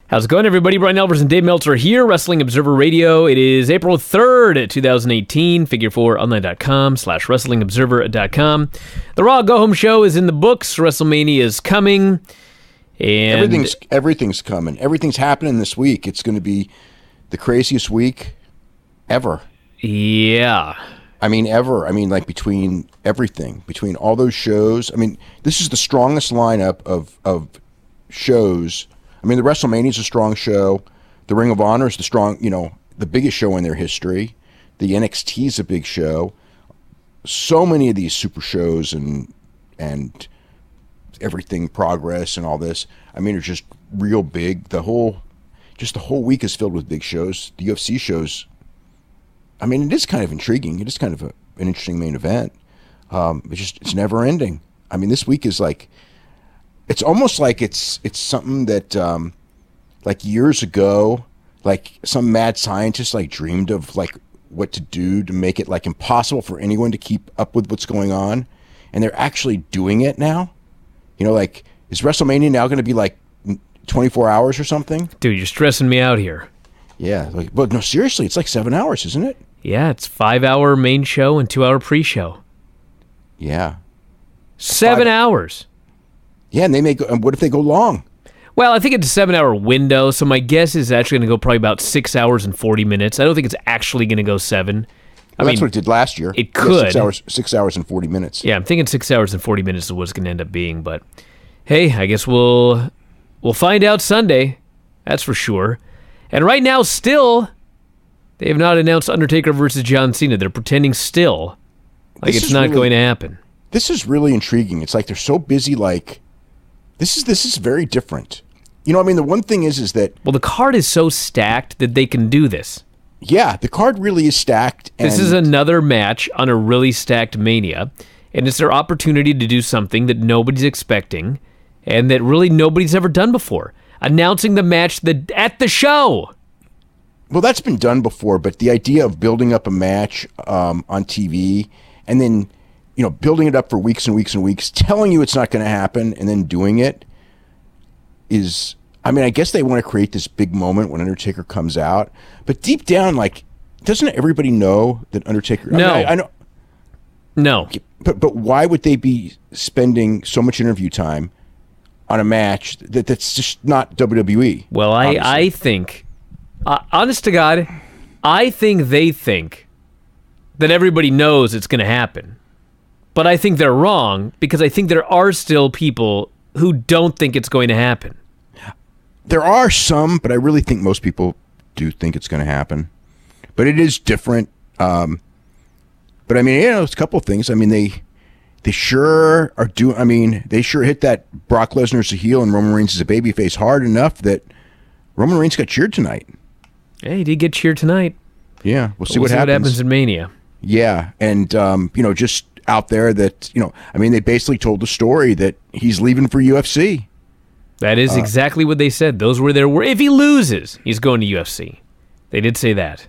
How's it going, everybody? Bryan Alvarez and Dave Meltzer here, Wrestling Observer Radio. It is April 3rd, 2018. Figure4online.com/WrestlingObserver.com. The Raw Go Home Show is in the books. WrestleMania is coming. And everything's coming. Everything's happening this week. It's going to be the craziest week ever. Yeah. I mean, ever. I mean, like between everything, between all those shows. I mean, this is the strongest lineup of shows. I mean, the WrestleMania is a strong show. The Ring of Honor is the biggest show in their history. The NXT is a big show. So many of these super shows and everything, Progress and all this. I mean, it's just real big. The whole week is filled with big shows. The UFC shows. I mean, it is kind of intriguing. It is kind of an interesting main event. It's never ending. I mean, this week is like. It's almost like it's something that, like years ago, like some mad scientist like dreamed of like what to do to make it like impossible for anyone to keep up with what's going on, and they're actually doing it now. You know, like is WrestleMania now going to be like 24 hours or something? Dude, you're stressing me out here. Yeah, but no, seriously, it's like 7 hours, isn't it? Yeah, it's 5-hour main show and 2-hour pre-show. Yeah, 7 hours. Yeah, and they may go. And what if they go long? Well, I think it's a 7-hour window, so my guess is actually going to go probably about 6 hours and 40 minutes. I don't think it's actually going to go 7. Well, that's what it did last year. It could. 6 hours and 40 minutes. Yeah, I'm thinking 6 hours and 40 minutes is what it's going to end up being. But hey, I guess we'll find out Sunday. That's for sure. And right now, still, they have not announced Undertaker versus John Cena. They're pretending still like it's not going to happen. This is really intriguing. It's like they're so busy. Like this is very different. You know, I mean, the one thing is that the card is so stacked that they can do this. Yeah, the card really is stacked. And this is another match on a really stacked Mania, and it's their opportunity to do something that nobody's expecting and that really nobody's ever done before. Announcing the match at the show. Well, that's been done before, but the idea of building up a match on TV and then, you know, building it up for weeks and weeks and weeks, telling you it's not going to happen and then doing it is, I mean, I guess they want to create this big moment when Undertaker comes out, but deep down, like, doesn't everybody know that Undertaker? No. I know. No. But why would they be spending so much interview time on a match that's just not WWE? Well, I think, honest to God, I think they think that everybody knows it's going to happen. But I think they're wrong because I think there are still people who don't think it's going to happen. There are some, but I really think most people do think it's going to happen. But it is different. But I mean, you know, it's a couple of things. I mean, they sure are doing. I mean, they sure hit that Brock Lesnar's a heel and Roman Reigns is a babyface hard enough that Roman Reigns got cheered tonight. Yeah, he did get cheered tonight. Yeah, we'll see what happens in Mania. Yeah, and you know, just out there that, you know, I mean, they basically told the story that he's leaving for UFC. That is exactly what they said. Those were their words. If he loses, he's going to UFC. They did say that.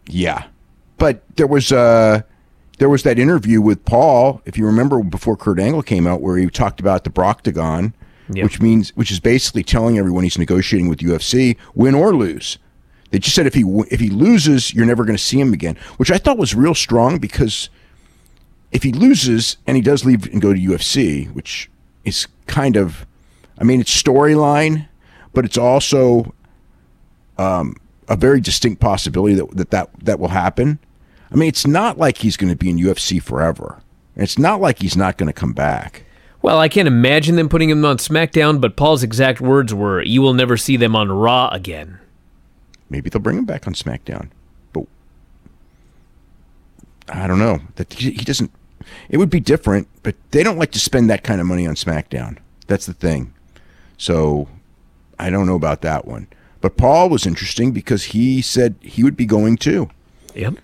Yeah, but there was that interview with Paul, if you remember, before Kurt Angle came out, where he talked about the Broctagon, yep. which is basically telling everyone he's negotiating with UFC, win or lose. They just said if he loses, you're never going to see him again, which I thought was real strong because if he loses and he does leave and go to UFC, which is kind of, I mean, it's storyline, but it's also a very distinct possibility that will happen. I mean, it's not like he's going to be in UFC forever. And it's not like he's not going to come back. Well, I can't imagine them putting him on SmackDown, but Paul's exact words were, "You will never see them on Raw again." Maybe they'll bring him back on SmackDown, but I don't know. That he doesn't. It would be different, but they don't like to spend that kind of money on SmackDown. That's the thing. So I don't know about that one. But Paul was interesting because he said he would be going too. Yep.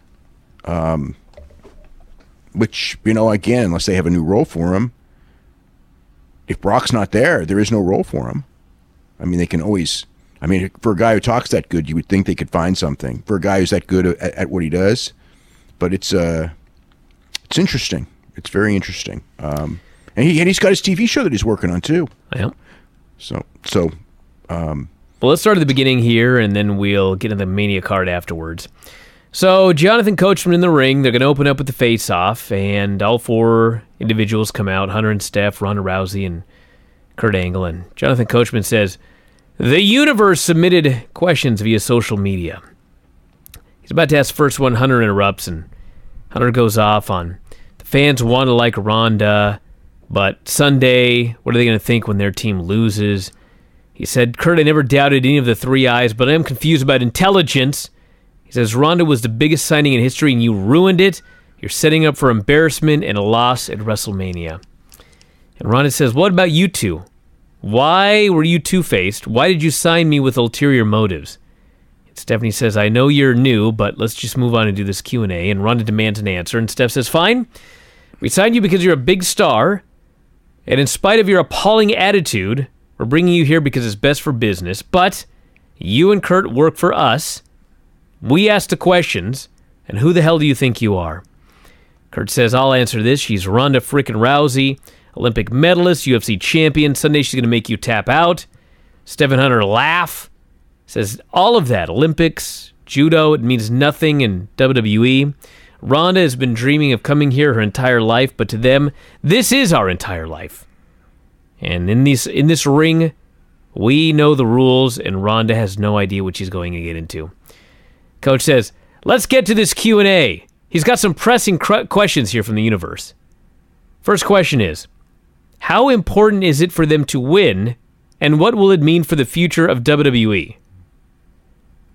Which, you know, again, unless they have a new role for him, if Brock's not there, there is no role for him. I mean, they can always. I mean, for a guy who talks that good, you would think they could find something. For a guy who's that good at what he does, but it's interesting. It's very interesting. And he's got his TV show that he's working on too. Yeah. So Well, let's start at the beginning here, and then we'll get into the Mania card afterwards. So, Jonathan Coachman in the ring. They're going to open up with the face-off, and all four individuals come out, Hunter and Steph, Ronda Rousey, and Kurt Angle. And Jonathan Coachman says, the universe submitted questions via social media. He's about to ask the first one. Hunter interrupts, and Hunter goes off on, the fans want to like Ronda, but Sunday, what are they going to think when their team loses? He said, Kurt, I never doubted any of the three eyes, but I am confused about intelligence. He says, Ronda was the biggest signing in history, and you ruined it. You're setting up for embarrassment and a loss at WrestleMania. And Ronda says, what about you two? Why were you two-faced? Why did you sign me with ulterior motives? And Stephanie says, I know you're new, but let's just move on and do this Q&A. And Ronda demands an answer, and Steph says, fine. We signed you because you're a big star, and in spite of your appalling attitude, we're bringing you here because it's best for business, but you and Kurt work for us. We ask the questions, and who the hell do you think you are? Kurt says, I'll answer this. She's Ronda frickin' Rousey, Olympic medalist, UFC champion. Sunday she's going to make you tap out. Stephen Hunter laugh. Says, all of that, Olympics, judo, it means nothing in WWE. Ronda has been dreaming of coming here her entire life, but to them, this is our entire life. And in this ring, we know the rules, and Ronda has no idea what she's going to get into. Coach says, let's get to this Q&A. He's got some pressing questions here from the universe. First question is, how important is it for them to win, and what will it mean for the future of WWE?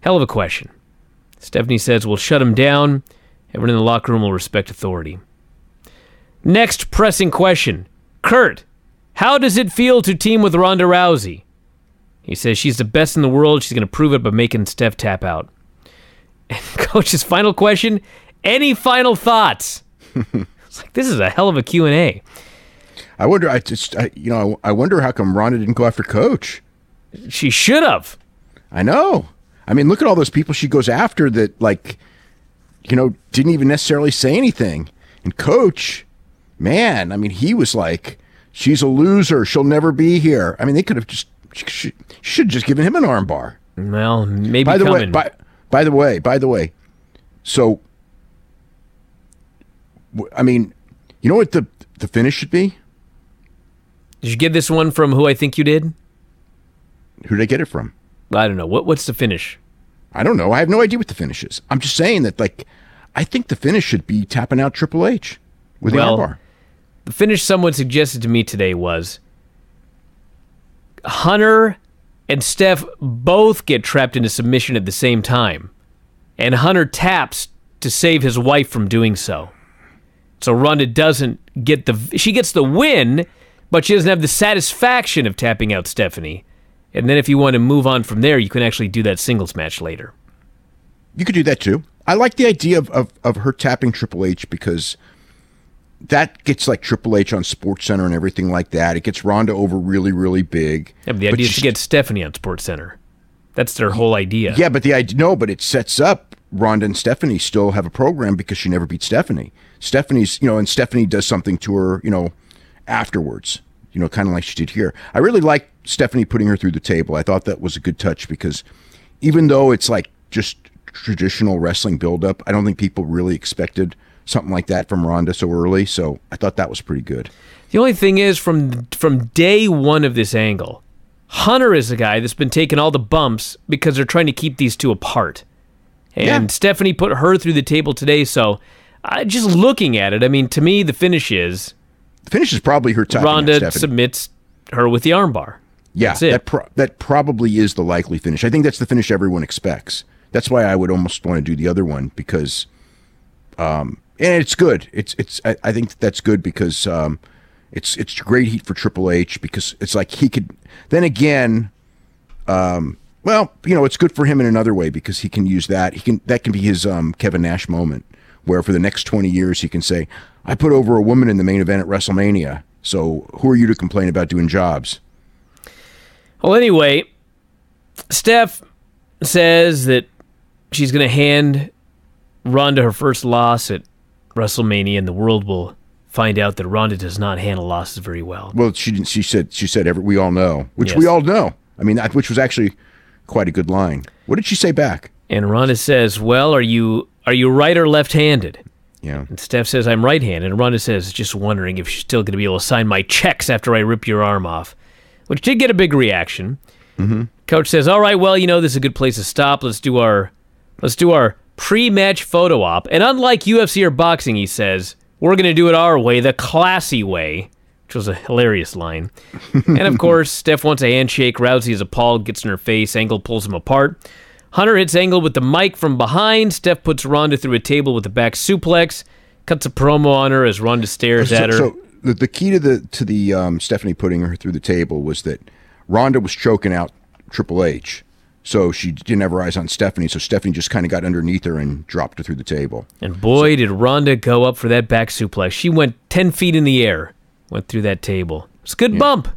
Hell of a question. Stephanie says, we'll shut him down. Everyone in the locker room will respect authority. Next pressing question. Kurt, how does it feel to team with Ronda Rousey? He says she's the best in the world. She's going to prove it by making Steph tap out. And Coach's final question, any final thoughts? It's like, this is a hell of a Q&A. I wonder, I wonder how come Ronda didn't go after Coach. She should have. I know. I mean, look at all those people she goes after that, like, didn't even necessarily say anything. And Coach, man, I mean, he was like, she's a loser. She'll never be here. I mean, they could have just, should have just given him an armbar. Well, maybe by the coming. By the way, so, I mean, you know what the finish should be? Did you get this one from who I think you did? Who did I get it from? I don't know. What's the finish? I don't know. I have no idea what the finish is. I'm just saying that, like, I think the finish should be tapping out Triple H with the armbar. The finish someone suggested to me today was Hunter and Steph both get trapped into submission at the same time, and Hunter taps to save his wife from doing so. So Ronda doesn't get she gets the win, but she doesn't have the satisfaction of tapping out Stephanie. And then if you want to move on from there, you can actually do that singles match later. You could do that too. I like the idea of her tapping Triple H because that gets like Triple H on SportsCenter and everything like that. It gets Ronda over really, really big. Yeah, but the idea is to get Stephanie on SportsCenter. That's their whole idea. Yeah, but but it sets up Ronda and Stephanie still have a program because she never beat Stephanie. Stephanie's, and Stephanie does something to her, afterwards, kind of like she did here. I really like Stephanie putting her through the table. I thought that was a good touch because even though it's like just traditional wrestling buildup, I don't think people really expected something like that from Ronda so early. So I thought that was pretty good. The only thing is from day one of this angle, Hunter is a guy that's been taking all the bumps because they're trying to keep these two apart. And Stephanie put her through the table today. So just looking at it, I mean, to me, the finish is probably her tapping Ronda submits her with the armbar. Yeah, that probably is the likely finish. I think that's the finish everyone expects. That's why I would almost want to do the other one because, and it's good. I think that's good because it's great heat for Triple H because it's like he could. Then again, it's good for him in another way because he can use that. That can be his Kevin Nash moment where for the next 20 years he can say, "I put over a woman in the main event at WrestleMania. So who are you to complain about doing jobs?" Well, anyway, Steph says that she's going to hand Ronda her first loss at WrestleMania, and the world will find out that Ronda does not handle losses very well. Well, she didn't. She said we all know, which Yes. we all know. I mean, which was actually quite a good line. What did she say back? And Ronda says, well, are you right or left-handed? Yeah. And Steph says, I'm right-handed. And Ronda says, just wondering if she's still going to be able to sign my checks after I rip your arm off, which did get a big reaction. Mm-hmm. Coach says, all right, well, this is a good place to stop. Let's do our pre-match photo op. And unlike UFC or boxing, he says, we're going to do it our way, the classy way, which was a hilarious line. And, of course, Steph wants a handshake. Rousey is appalled, gets in her face. Angle pulls them apart. Hunter hits Angle with the mic from behind. Steph puts Ronda through a table with a back suplex. Cuts a promo on her as Ronda stares at her. So the key to the Stephanie putting her through the table was that Ronda was choking out Triple H. So she didn't have her eyes on Stephanie, so Stephanie just kind of got underneath her and dropped her through the table. And boy, did Ronda go up for that back suplex. She went 10 feet in the air, went through that table. It's a good bump.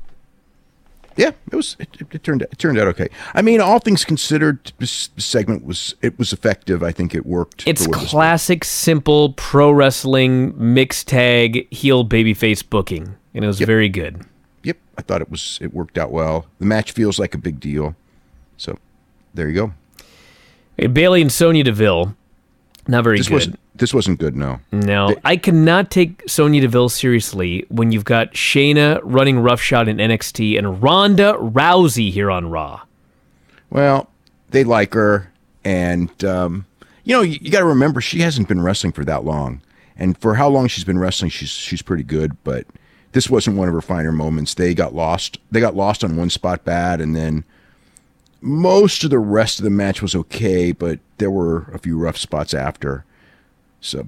Yeah, it turned out okay. I mean, all things considered, this segment was effective. I think it worked. It's classic, simple pro wrestling mixed tag heel babyface booking, and it was very good. Yep, I thought it worked out well. The match feels like a big deal, so there you go. Hey, Bayley and Sonya Deville, not very good. This wasn't good, no. No, I cannot take Sonya Deville seriously when you've got Shayna running roughshod in NXT and Ronda Rousey here on Raw. Well, they like her, and you got to remember she hasn't been wrestling for that long, and for how long she's been wrestling, she's pretty good. But this wasn't one of her finer moments. They got lost. They got lost on one spot bad, and then most of the rest of the match was okay, but there were a few rough spots after. So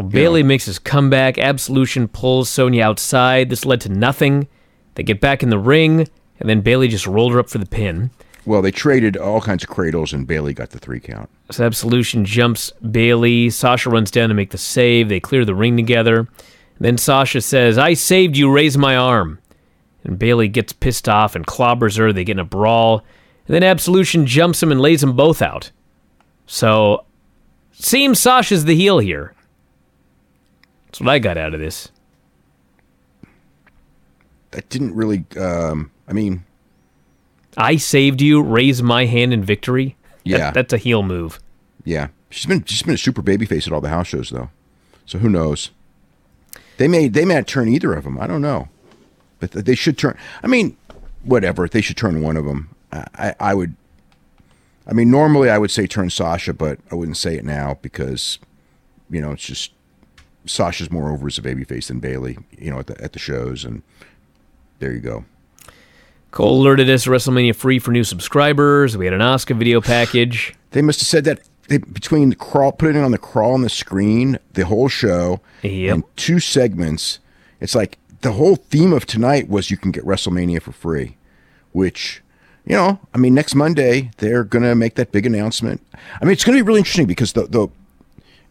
Bayley makes his comeback. Absolution pulls Sonya outside. This led to nothing. They get back in the ring, and then Bayley just rolled her up for the pin. Well, they traded all kinds of cradles, and Bayley got the 3 count. So Absolution jumps Bayley. Sasha runs down to make the save. They clear the ring together. And then Sasha says, I saved you, raise my arm. And Bayley gets pissed off and clobbers her. They get in a brawl. And then Absolution jumps him and lays them both out. So seems Sasha's the heel here. That's what I got out of this. That didn't really, I saved you, raise my hand in victory. Yeah. That's a heel move. Yeah. She's been a super babyface at all the house shows, though. So who knows? They may not turn either of them. I don't know. But they should turn. I mean, whatever. They should turn one of them. I would. I mean, normally I would say turn Sasha, but I wouldn't say it now because, it's just Sasha's more over as a babyface than Bayley, at the shows, and there you go. Cole alerted us WrestleMania free for new subscribers. We had an Asuka video package. They must have said that between putting it on the crawl on the screen, the whole show, and 2 segments. It's like the whole theme of tonight was you can get WrestleMania for free, which. Next Monday, they're going to make that big announcement. I mean, it's going to be really interesting because the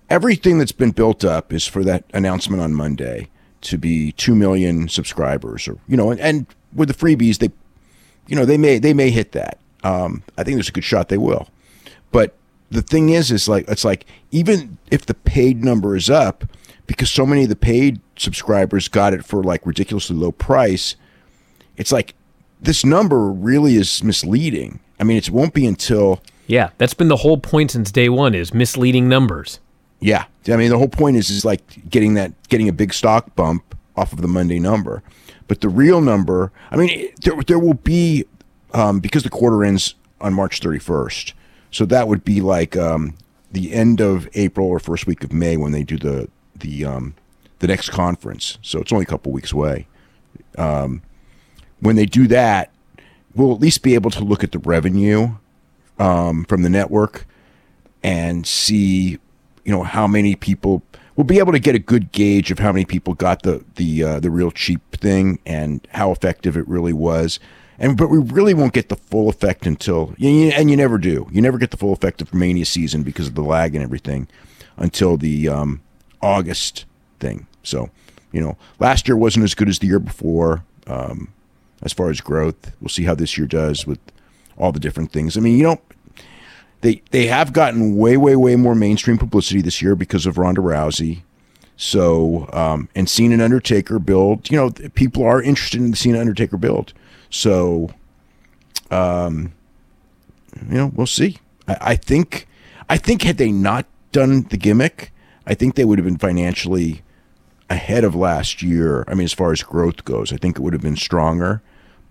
everything that's been built up is for that announcement on Monday to be 2 million subscribers, or and with the freebies, they may hit that. I think there's a good shot they will. But the thing is like it's like even if the paid number is up, because so many of the paid subscribers got it for like ridiculously low price, it's like. This number really is misleading. I mean, it won't be until... Yeah, that's been the whole point since day one is misleading numbers. Yeah. I mean, the whole point is like getting a big stock bump off of the Monday number. But the real number... I mean, there will be... because the quarter ends on March 31st. So that would be like the end of April or first week of May when they do the next conference. So it's only a couple weeks away. When they do that, we'll at least be able to look at the revenue from the network and see, how many people. We'll be able to get a good gauge of how many people got the real cheap thing and how effective it really was. But we really won't get the full effect until, and you never do. You never get the full effect of Mania season because of the lag and everything until the August thing. So, last year wasn't as good as the year before. As far as growth, we'll see how this year does with all the different things. I mean, they have gotten way, way, way more mainstream publicity this year because of Ronda Rousey. So, and Cena and Undertaker build, people are interested in the Cena Undertaker build. So, We'll see. I think had they not done the gimmick, I think they would have been financially ahead of last year. I mean, as far as growth goes, I think it would have been stronger.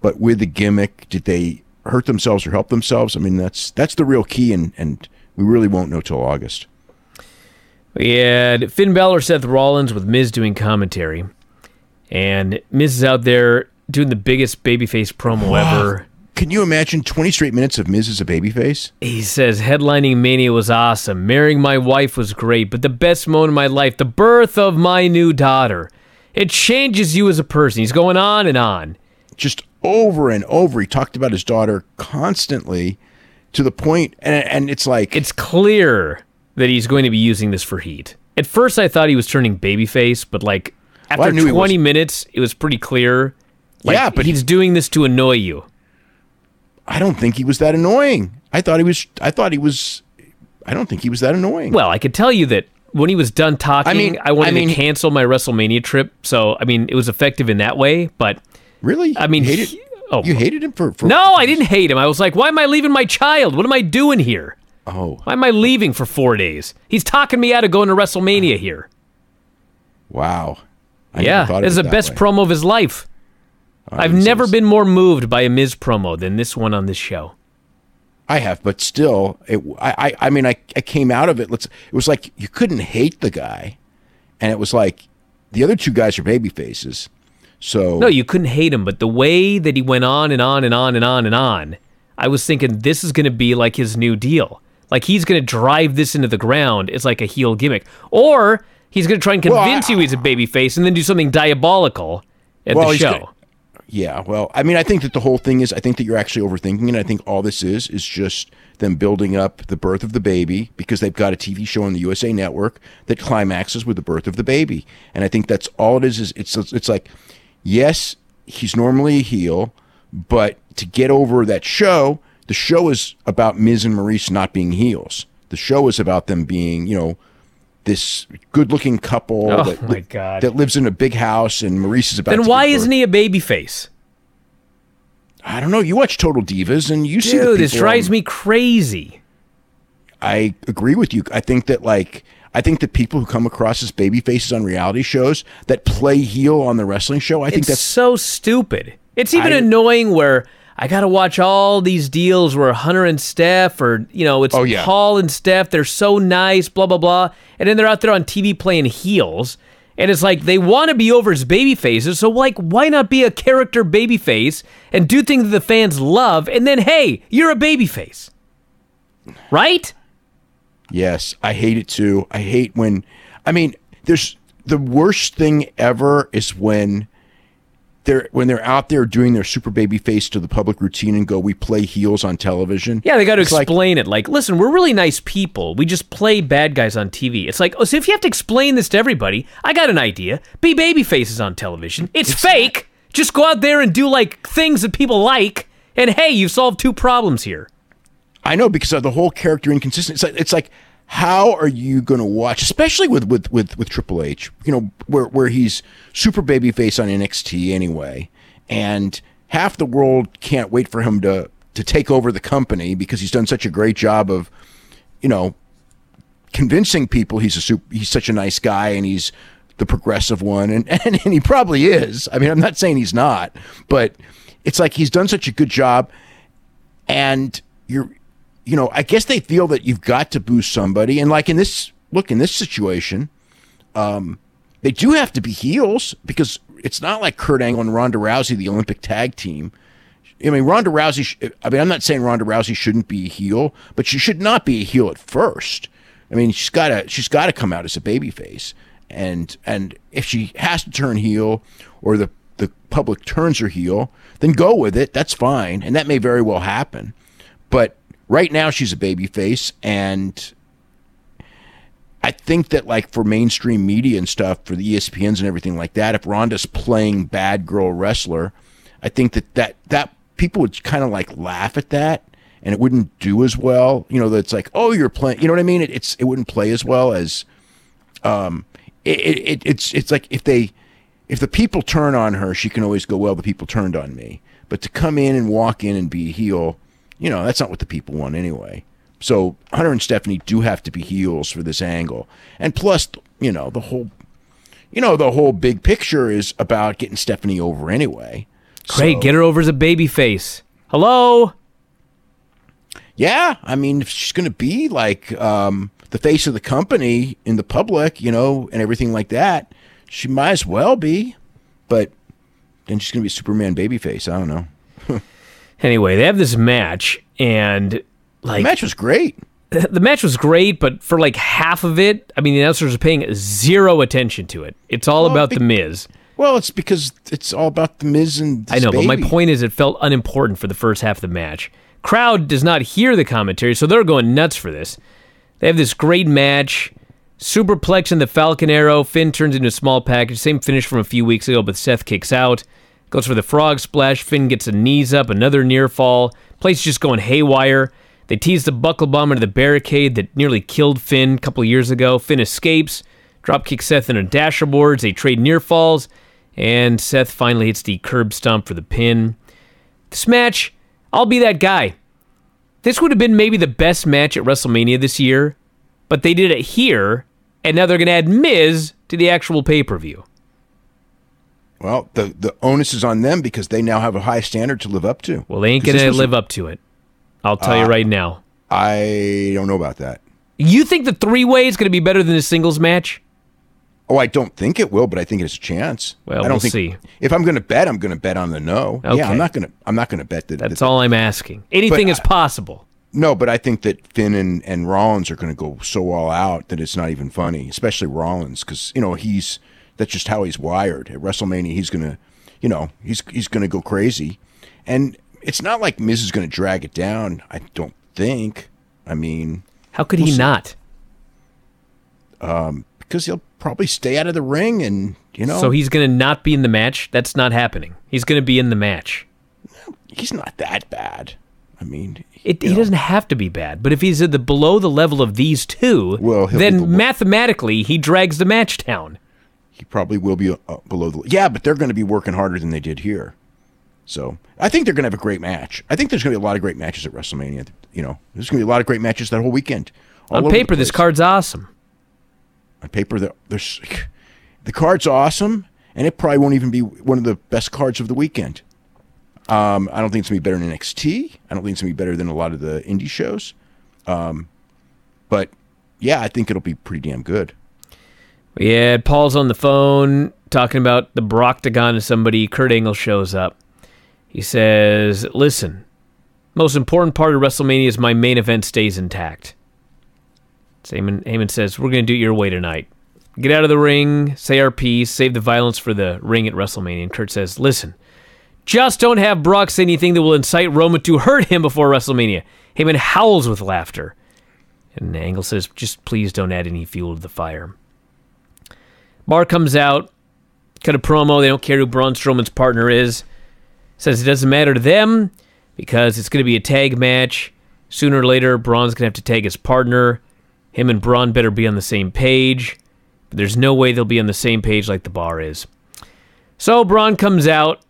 But with the gimmick, did they hurt themselves or help themselves? I mean, that's the real key, and we really won't know till August. Yeah, Finn Balor, Seth Rollins with Miz doing commentary. And Miz is out there doing the biggest babyface promo ever. Can you imagine 20 straight minutes of Miz as a babyface? He says, headlining Mania was awesome. Marrying my wife was great, but the best moment of my life, the birth of my new daughter. It changes you as a person. He's going on and on. Just over and over. He talked about his daughter constantly to the point, and it's like... It's clear that he's going to be using this for heat. At first, I thought he was turning babyface, but like after 20 minutes, it was pretty clear. Like, yeah, but he's doing this to annoy you. I don't think he was that annoying. I don't think he was that annoying. Well, I could tell you that when he was done talking, I wanted to cancel my WrestleMania trip. So, I mean, it was effective in that way, but... Really? I mean, you hated him for... No, I didn't hate him. I was like, why am I leaving my child? What am I doing here? Oh. Why am I leaving for 4 days? He's talking me out of going to WrestleMania here. Wow. This is the best promo of his life. I've never been more moved by a Miz promo than this one on this show. I have, but still, I came out of it. It was like you couldn't hate the guy, and it was like the other two guys are baby faces. So no, you couldn't hate him, but the way that he went on and on and on and on and on, I was thinking this is going to be like his new deal. Like he's going to drive this into the ground. It's like a heel gimmick, or he's going to try and convince you he's a baby face and then do something diabolical at the show. Yeah, well, I mean, I think that the whole thing is, I think that you're actually overthinking it. I think all this is just them building up the birth of the baby because they've got a TV show on the USA Network that climaxes with the birth of the baby. And I think that's all it is it's like, yes, he's normally a heel, but to get over that show, the show is about Miz and Maurice not being heels. The show is about them being, this good-looking couple that lives in a big house, and Maurice is about. Then why isn't he a babyface? I don't know. You watch Total Divas, and you see. Dude, this drives me crazy. I agree with you. I think that people who come across as babyfaces on reality shows that play heel on the wrestling show, I think that's so stupid. It's even annoying where I got to watch all these deals where Hunter and Steph it's Paul and Steph. They're so nice, blah, blah, blah. And then they're out there on TV playing heels. And it's like they want to be over as baby faces. So, like, why not be a character baby face and do things that the fans love? And then, hey, you're a baby face. Right? Yes, I hate it too. I hate when, there's the worst thing ever is when they're out there doing their super baby face to the public routine and go, we play heels on television. Yeah, they got to explain it. Like, listen, we're really nice people. We just play bad guys on TV. It's like, so if you have to explain this to everybody, I got an idea. Be baby faces on television. It's fake. Just go out there and do, like, things that people like. And, hey, you've solved two problems here. I know, because of the whole character inconsistency. It's like how are you going to watch, especially with Triple H, where he's super babyface on NXT anyway, and half the world can't wait for him to take over the company because he's done such a great job of, convincing people he's such a nice guy and he's the progressive one, and he probably is. I mean, I'm not saying he's not, but it's like he's done such a good job, and I guess they feel that you've got to boost somebody. And like in this situation, they do have to be heels because it's not like Kurt Angle and Ronda Rousey, the Olympic tag team. I mean, Ronda Rousey, I'm not saying Ronda Rousey shouldn't be a heel, but she should not be a heel at first. I mean, she's got to come out as a babyface. And if she has to turn heel or the public turns her heel, then go with it. That's fine. And that may very well happen. But right now, she's a babyface, and I think that, like, for mainstream media and stuff, for the ESPNs and everything like that, if Ronda's playing bad girl wrestler, I think that people would kind of like laugh at that, and it wouldn't do as well. That's like, oh, you're playing. You know what I mean? It wouldn't play as well as it's like if the people turn on her, she can always go, well, the people turned on me. But to come in and walk in and be a heel, that's not what the people want anyway. So Hunter and Stephanie do have to be heels for this angle. And plus, the whole big picture is about getting Stephanie over anyway. Great, get her over as a babyface. Hello? Yeah, I mean, if she's going to be like the face of the company in the public, and everything like that, she might as well be. But then she's going to be a Superman babyface. I don't know. Anyway, they have this match, and the match was great. The match was great, but for like half of it, I mean, the announcers are paying zero attention to it. It's all about The Miz. Well, it's because it's all about The Miz and this I know, baby. But my point is it felt unimportant for the first half of the match. Crowd does not hear the commentary, so they're going nuts for this. They have this great match. Superplex in the Falcon Arrow. Finn turns into a small package. Same finish from a few weeks ago, but Seth kicks out. Goes for the frog splash. Finn gets a knees up. Another near fall. Place just going haywire. They tease the buckle bomb into the barricade that nearly killed Finn a couple of years ago. Finn escapes. Dropkick Seth into dasher boards. They trade near falls. And Seth finally hits the curb stomp for the pin. This match, I'll be that guy. This would have been maybe the best match at WrestleMania this year, but they did it here, and now they're going to add Miz to the actual pay-per-view. Well, the onus is on them because they now have a high standard to live up to. Well, they ain't going to live up to it. I'll tell you right now. I don't know about that. You think the three-way is going to be better than the singles match? Oh, I don't think it will, but I think it's a chance. Well, I don't we'll see. If I'm going to bet, I'm going to bet on the no. Okay. Yeah, I'm not going to bet that. That's all I'm asking. Anything is possible. No, but I think that Finn and Rollins are going to go so all out that it's not even funny, especially Rollins, because that's just how he's wired. At WrestleMania, he's going to, he's going to go crazy, and it's not like Miz is going to drag it down. I don't think. I mean, how could he not? Because he'll probably stay out of the ring, and So he's going to not be in the match. That's not happening. He's going to be in the match. He's not that bad. I mean, he doesn't have to be bad, but if he's at below the level of these two, then mathematically he drags the match down. He probably will be below the... Yeah, but they're going to be working harder than they did here. So I think they're going to have a great match. I think there's going to be a lot of great matches at WrestleMania. There's going to be a lot of great matches that whole weekend. On paper, this card's awesome. On paper, the card's awesome, and it probably won't even be one of the best cards of the weekend. I don't think it's going to be better than NXT. I don't think it's going to be better than a lot of the indie shows. But, yeah, I think it'll be pretty damn good. Yeah, Paul's on the phone talking about the Broctagon to somebody. Kurt Angle shows up. He says, listen, most important part of WrestleMania is my main event stays intact. Heyman says, we're going to do it your way tonight. Get out of the ring, say our piece, save the violence for the ring at WrestleMania. And Kurt says, listen, just don't have Brock say anything that will incite Roman to hurt him before WrestleMania. Heyman howls with laughter. And Angle says, just please don't add any fuel to the fire. Bar comes out, cut a promo. They don't care who Braun Strowman's partner is. Says it doesn't matter to them because it's going to be a tag match. Sooner or later, Braun's going to have to tag his partner. Him and Braun better be on the same page. But there's no way they'll be on the same page like the Bar is. So Braun comes out.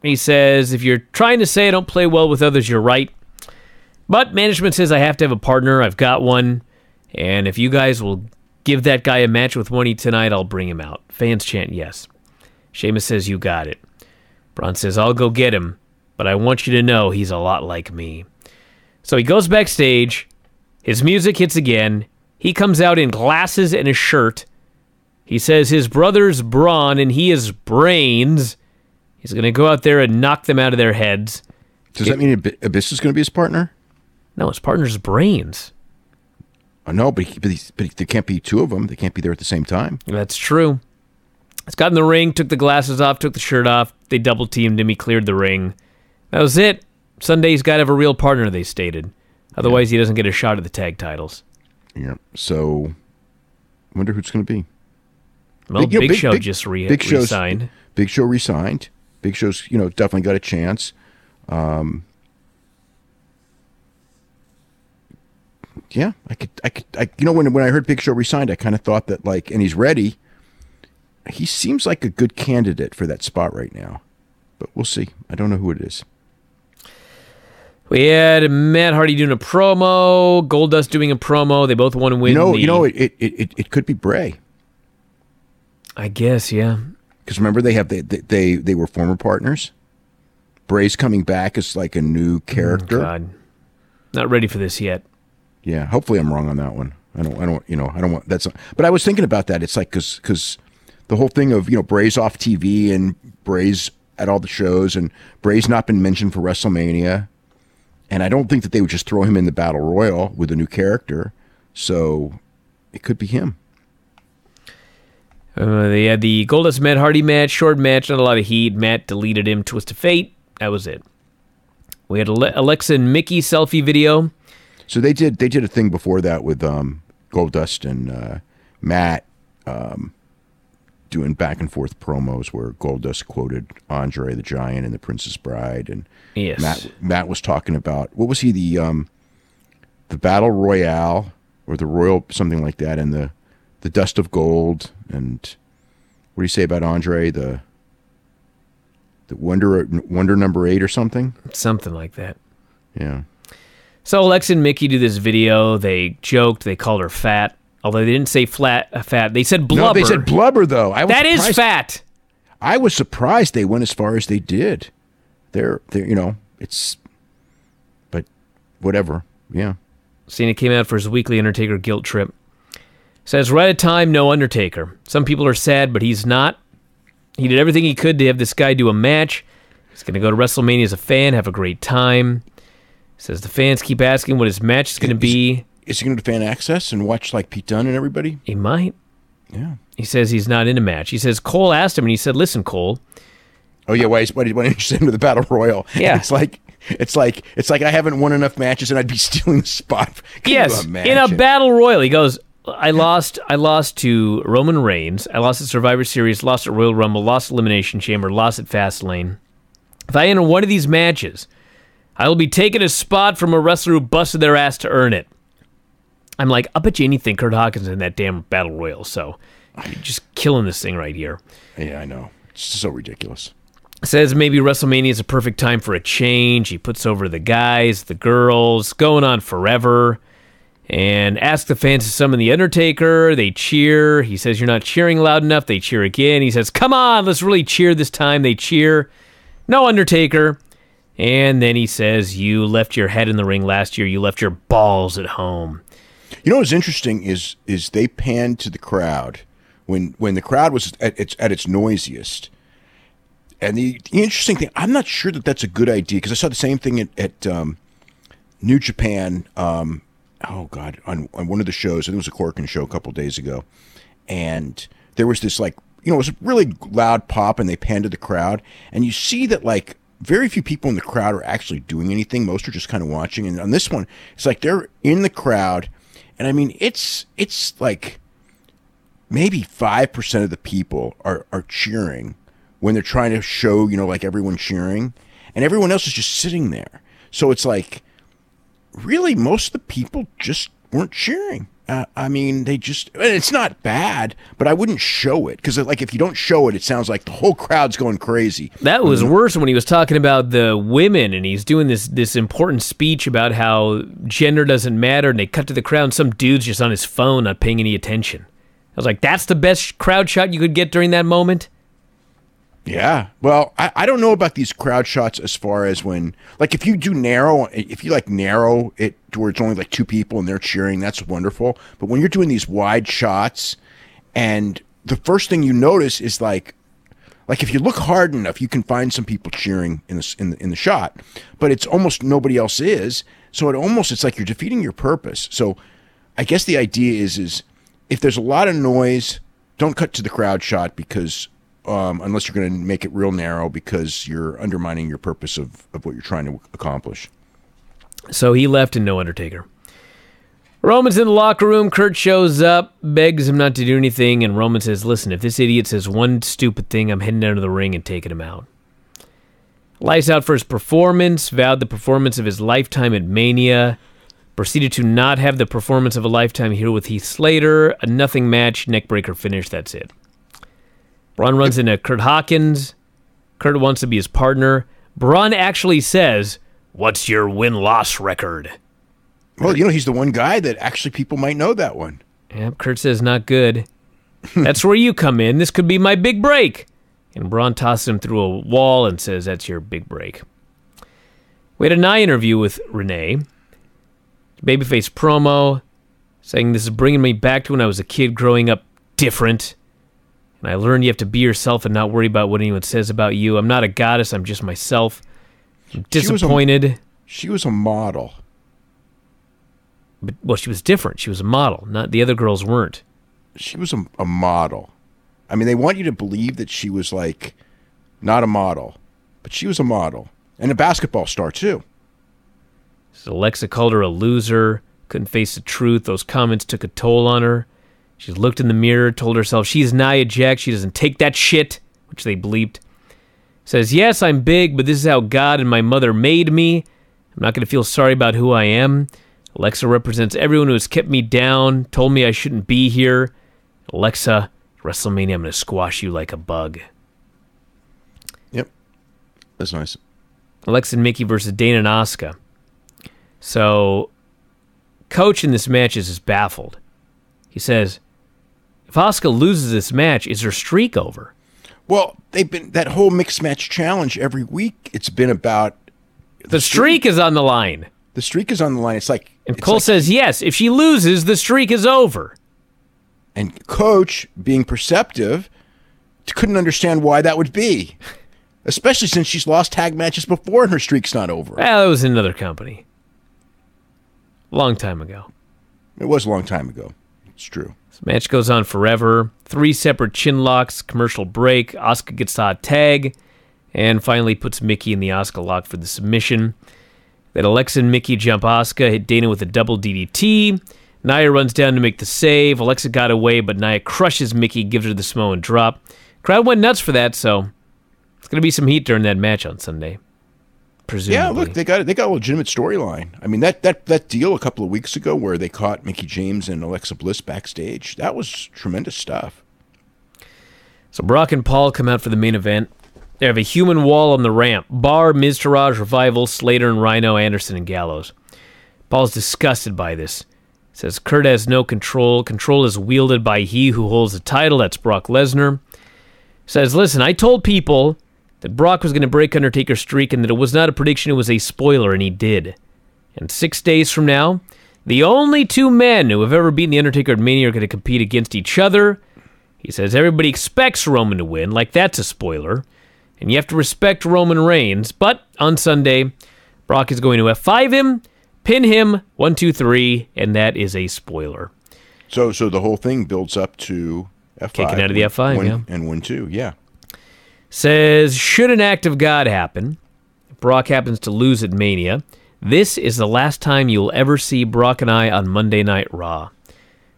He says, if you're trying to say I don't play well with others, you're right. But management says I have to have a partner. I've got one. And if you guys will give that guy a match with Money tonight, I'll bring him out. Fans chant yes. Sheamus says, you got it. Braun says, I'll go get him, but I want you to know he's a lot like me. So he goes backstage. His music hits again. He comes out in glasses and a shirt. He says his brother's Braun and he is Brains. He's going to go out there and knock them out of their heads. Does that mean Abyss is going to be his partner? No, his partner's Brains. No, but there can't be two of them. They can't be there at the same time. That's true. He's got in the ring, took the glasses off, took the shirt off. They double-teamed him. He cleared the ring. That was it. Sunday's got to have a real partner, they stated. Otherwise, he doesn't get a shot at the tag titles. Yeah. So, I wonder who it's going to be. Well, Big Show just resigned. Big Show resigned. Big Show's, definitely got a chance. Yeah, I could. When I heard Big Show resigned, I kind of thought that and he's ready. He seems like a good candidate for that spot right now, but we'll see. I don't know who it is. We had Matt Hardy doing a promo, Goldust doing a promo. They both want to win. It could be Bray. I guess, yeah. Because remember, they were former partners. Bray's coming back as like a new character. Oh, God, not ready for this yet. Yeah, hopefully I'm wrong on that one. I don't want that's. But I was thinking about that. It's like because the whole thing of Bray's off TV and Bray's at all the shows and Bray's not been mentioned for WrestleMania, and I don't think that they would just throw him in the Battle Royal with a new character. So it could be him. They had the Goldust Matt Hardy match, short match, not a lot of heat. Matt deleted him, twist of fate. That was it. We had Alexa and Mickey selfie video. So they did a thing before that with Goldust and Matt doing back and forth promos where Goldust quoted Andre the Giant and the Princess Bride, and yes. Matt was talking about what was he the Battle Royale or the Royal something like that, and the Dust of Gold, and what do you say about Andre the Wonder number 8 or something? Something like that. Yeah. So Alexa and Mickey do this video. They joked. They called her fat. Although they didn't say fat. They said blubber. No, they said blubber, though. That is fat. I was surprised they went as far as they did. They're it's... But whatever. Yeah. Cena came out for his weekly Undertaker guilt trip. Says, right at time, no Undertaker. Some people are sad, but he's not. He did everything he could to have this guy do a match. He's going to go to WrestleMania as a fan, have a great time. Says the fans keep asking what his match is going to be. Is he going to fan Axxess and watch like Pete Dunne and everybody? He might. Yeah. He says he's not in a match. He says Cole asked him, and he said, listen, Cole. Oh, yeah, why didn't you send him to the Battle Royal? Yeah. It's like I haven't won enough matches and I'd be stealing the spot. Yes, in a Battle Royal. He goes, I lost to Roman Reigns. I lost at Survivor Series, lost at Royal Rumble, lost at Elimination Chamber, lost at Fastlane. If I enter one of these matches, I will be taking a spot from a wrestler who busted their ass to earn it. I'm like, I bet you anything Kurt Hawkins in that damn Battle Royal, so you're just killing this thing right here. Yeah, I know. It's so ridiculous. Says maybe WrestleMania is a perfect time for a change. He puts over the guys, the girls, going on forever. And ask the fans to summon the Undertaker. They cheer. He says, you're not cheering loud enough. They cheer again. He says, come on, let's really cheer this time. They cheer. No Undertaker. And then he says, you left your head in the ring last year. You left your balls at home. You know what's interesting is they panned to the crowd when the crowd was at its noisiest. And the interesting thing, I'm not sure that that's a good idea, because I saw the same thing at New Japan, oh God, on one of the shows. I think it was a Corkin show a couple of days ago. And there was this it was a really loud pop, and they panned to the crowd. And you see that very few people in the crowd are actually doing anything. Most are just kind of watching. And on this one, it's like they're in the crowd. And I mean, it's like maybe 5% of the people are cheering when they're trying to show, everyone cheering. And everyone else is just sitting there. So it's like, really, most of the people just weren't cheering. I mean, it's not bad, but I wouldn't show it, because if you don't show it, it sounds like the whole crowd's going crazy. That was worse when he was talking about the women, and he's doing this important speech about how gender doesn't matter, and they cut to the crowd, and some dude's just on his phone not paying any attention. I was like, that's the best crowd shot you could get during that moment? Yeah. Well, I don't know about these crowd shots as far as when, if you narrow it to where it's only 2 people and they're cheering, that's wonderful. But when you're doing these wide shots, and the first thing you notice is if you look hard enough, you can find some people cheering in the shot, but it's almost nobody else is. So it's like you're defeating your purpose. So I guess the idea is if there's a lot of noise, don't cut to the crowd shot, because unless you're going to make it real narrow, because you're undermining your purpose of what you're trying to accomplish. So he left and no Undertaker. Roman's in the locker room. Kurt shows up, begs him not to do anything, and Roman says, listen, if this idiot says one stupid thing, I'm heading down to the ring and taking him out. Lights out for his performance, vowed the performance of his lifetime at Mania, proceeded to not have the performance of a lifetime here with Heath Slater, a nothing match, neckbreaker finish, that's it. Braun runs into Kurt Hawkins. Kurt wants to be his partner. Braun actually says, What's your win-loss record? Well, he's the one guy that actually people might know that one. Yep, Kurt says not good. That's where you come in. This could be my big break. And Braun tosses him through a wall and says, that's your big break. We had a Nia interview with Renee. Babyface promo, saying this is bringing me back to when I was a kid growing up different. And I learned you have to be yourself and not worry about what anyone says about you. I'm not a goddess, I'm just myself. I'm disappointed. She was a model. But, well, she was different. She was a model. Not the other girls weren't. She was a model. I mean, they want you to believe that she was, like, not a model. But she was a model. And a basketball star, too. So Alexa called her a loser. Couldn't face the truth. Those comments took a toll on her. She looked in the mirror, told herself she's Nia Jax. She doesn't take that shit, which they bleeped. Says, yes, I'm big, but this is how God and my mother made me. I'm not going to feel sorry about who I am. Alexa represents everyone who has kept me down, told me I shouldn't be here. Alexa, WrestleMania, I'm going to squash you like a bug. Yep. That's nice. Alexa and Mickey versus Dana and Asuka. So, Coach in this match is baffled. He says, if Asuka loses this match, is her streak over? Well, they've been that whole mixed match challenge every week. It's been about the streak is on the line. The streak is on the line. It's like, and Cole says yes. If she loses, the streak is over. And Coach, being perceptive, couldn't understand why that would be, especially since she's lost tag matches before and her streak's not over. Well, it was another company, long time ago. It was a long time ago. It's true. This match goes on forever. 3 separate chin locks, commercial break. Asuka gets the hot tag, and finally puts Mickey in the Asuka lock for the submission. Then Alexa and Mickey jump Asuka, hit Dana with a double DDT. Nia runs down to make the save. Alexa got away, but Nia crushes Mickey, gives her the Samoan drop. Crowd went nuts for that, so it's going to be some heat during that match on Sunday. Presumably. Yeah, look, they got a legitimate storyline. I mean, that deal a couple of weeks ago where they caught Mickie James and Alexa Bliss backstage, that was tremendous stuff. So Brock and Paul come out for the main event. They have a human wall on the ramp. Bar, Miz Taraj, Revival, Slater and Rhino, Anderson and Gallows. Paul's disgusted by this. Says Kurt has no control. Control is wielded by he who holds the title. That's Brock Lesnar. Says, listen, I told people that Brock was going to break Undertaker's streak and that it was not a prediction, it was a spoiler, and he did. And 6 days from now, the only 2 men who have ever beaten The Undertaker at Mania are going to compete against each other. He says everybody expects Roman to win, like that's a spoiler. And you have to respect Roman Reigns. But on Sunday, Brock is going to F5 him, pin him, 1, 2, 3, and that is a spoiler. So the whole thing builds up to F5. Kicking out of the F5, win, yeah. And win 2, yeah. Says, should an act of God happen, if Brock happens to lose at Mania, this is the last time you'll ever see Brock and I on Monday Night Raw.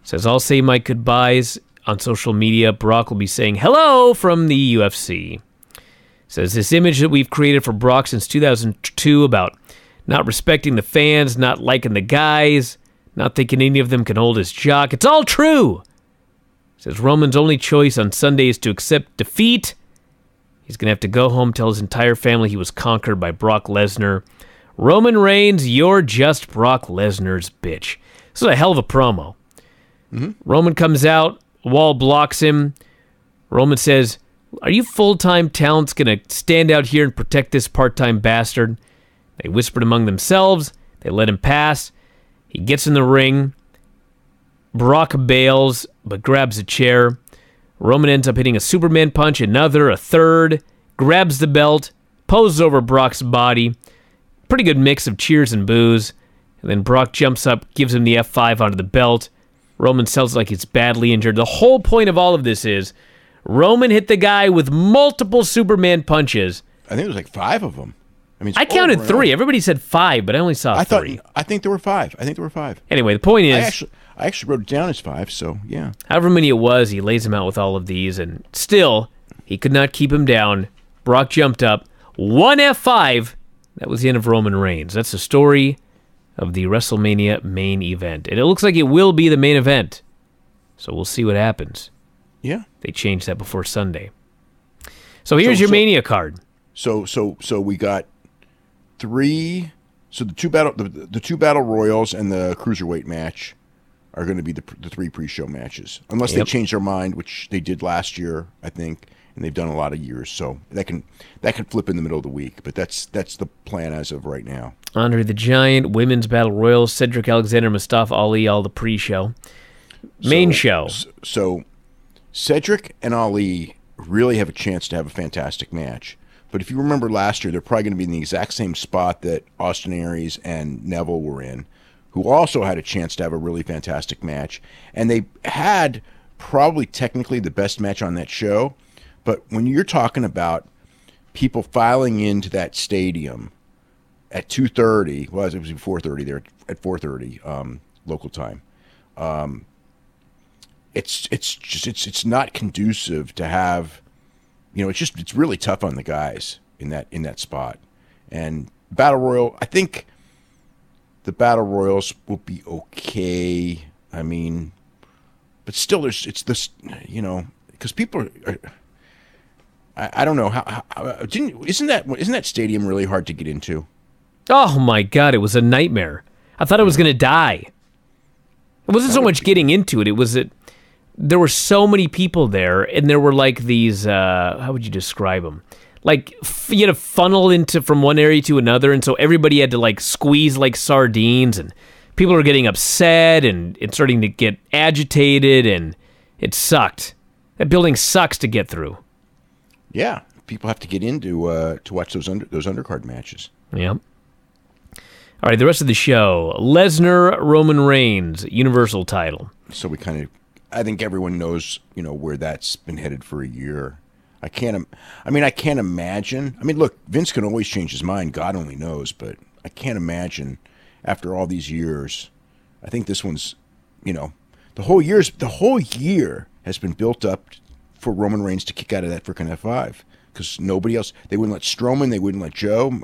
Says, I'll say my goodbyes on social media. Brock will be saying hello from the UFC. Says, this image that we've created for Brock since 2002 about not respecting the fans, not liking the guys, not thinking any of them can hold his jock, it's all true. Says, Roman's only choice on Sunday is to accept defeat. He's going to have to go home, tell his entire family he was conquered by Brock Lesnar. Roman Reigns, you're just Brock Lesnar's bitch. This is a hell of a promo. Mm-hmm. Roman comes out, Wall blocks him. Roman says, are you full-time talents going to stand out here and protect this part-time bastard? They whispered among themselves. They let him pass. He gets in the ring. Brock bails, but grabs a chair. Roman ends up hitting a Superman punch, another, a third, grabs the belt, poses over Brock's body. Pretty good mix of cheers and boos. And then Brock jumps up, gives him the F5 onto the belt. Roman sells like he's badly injured. The whole point of all of this is Roman hit the guy with multiple Superman punches. I think it was like 5 of them. I mean, I counted 3. Everybody said 5, but I only saw 3. I think there were 5. Anyway, the point is, I actually wrote it down as 5, so yeah. However many it was, he lays him out with all of these, and still, he could not keep him down. Brock jumped up. 1 F5. That was the end of Roman Reigns. That's the story of the WrestleMania main event. And it looks like it will be the main event. So we'll see what happens. Yeah. They changed that before Sunday. So here's your Mania card. So we got 3 So the two battle royals and the cruiserweight match are going to be the three pre-show matches, unless they change their mind, which they did last year, I think, and they've done a lot of years. So that can flip in the middle of the week, but that's the plan as of right now. Andre the Giant, women's battle royals, Cedric Alexander, Mustafa Ali, all the pre-show, main show. So Cedric and Ali really have a chance to have a fantastic match. But if you remember last year, they're probably going to be in the exact same spot that Austin Aries and Neville were in, who also had a chance to have a really fantastic match. And they had probably technically the best match on that show. But when you're talking about people filing into that stadium at 2:30, well, it was 4:30 there, at 4:30 local time, it's not conducive to have. It's really tough on the guys in that spot. And Battle Royal, I think the Battle Royals will be okay. I mean, but still, it's this, because people are. I don't know how isn't that stadium really hard to get into? Oh my God, it was a nightmare. I thought I was going to die. It wasn't so much getting into it. It was that there were so many people there, and there were like these, how would you describe them? Like, you had to funnel from one area to another, and so everybody had to like squeeze like sardines, and people were getting upset and starting to get agitated, and it sucked. That building sucks to get through. Yeah, people have to get in to watch those undercard matches. Yeah. All right, the rest of the show. Lesnar, Roman Reigns, Universal title. So I think everyone knows, where that's been headed for a year. I can't imagine. I mean, look, Vince can always change his mind. God only knows, but I can't imagine after all these years. I think this one's, the whole year has been built up for Roman Reigns to kick out of that freaking F5, because nobody else. They wouldn't let Strowman. They wouldn't let Joe.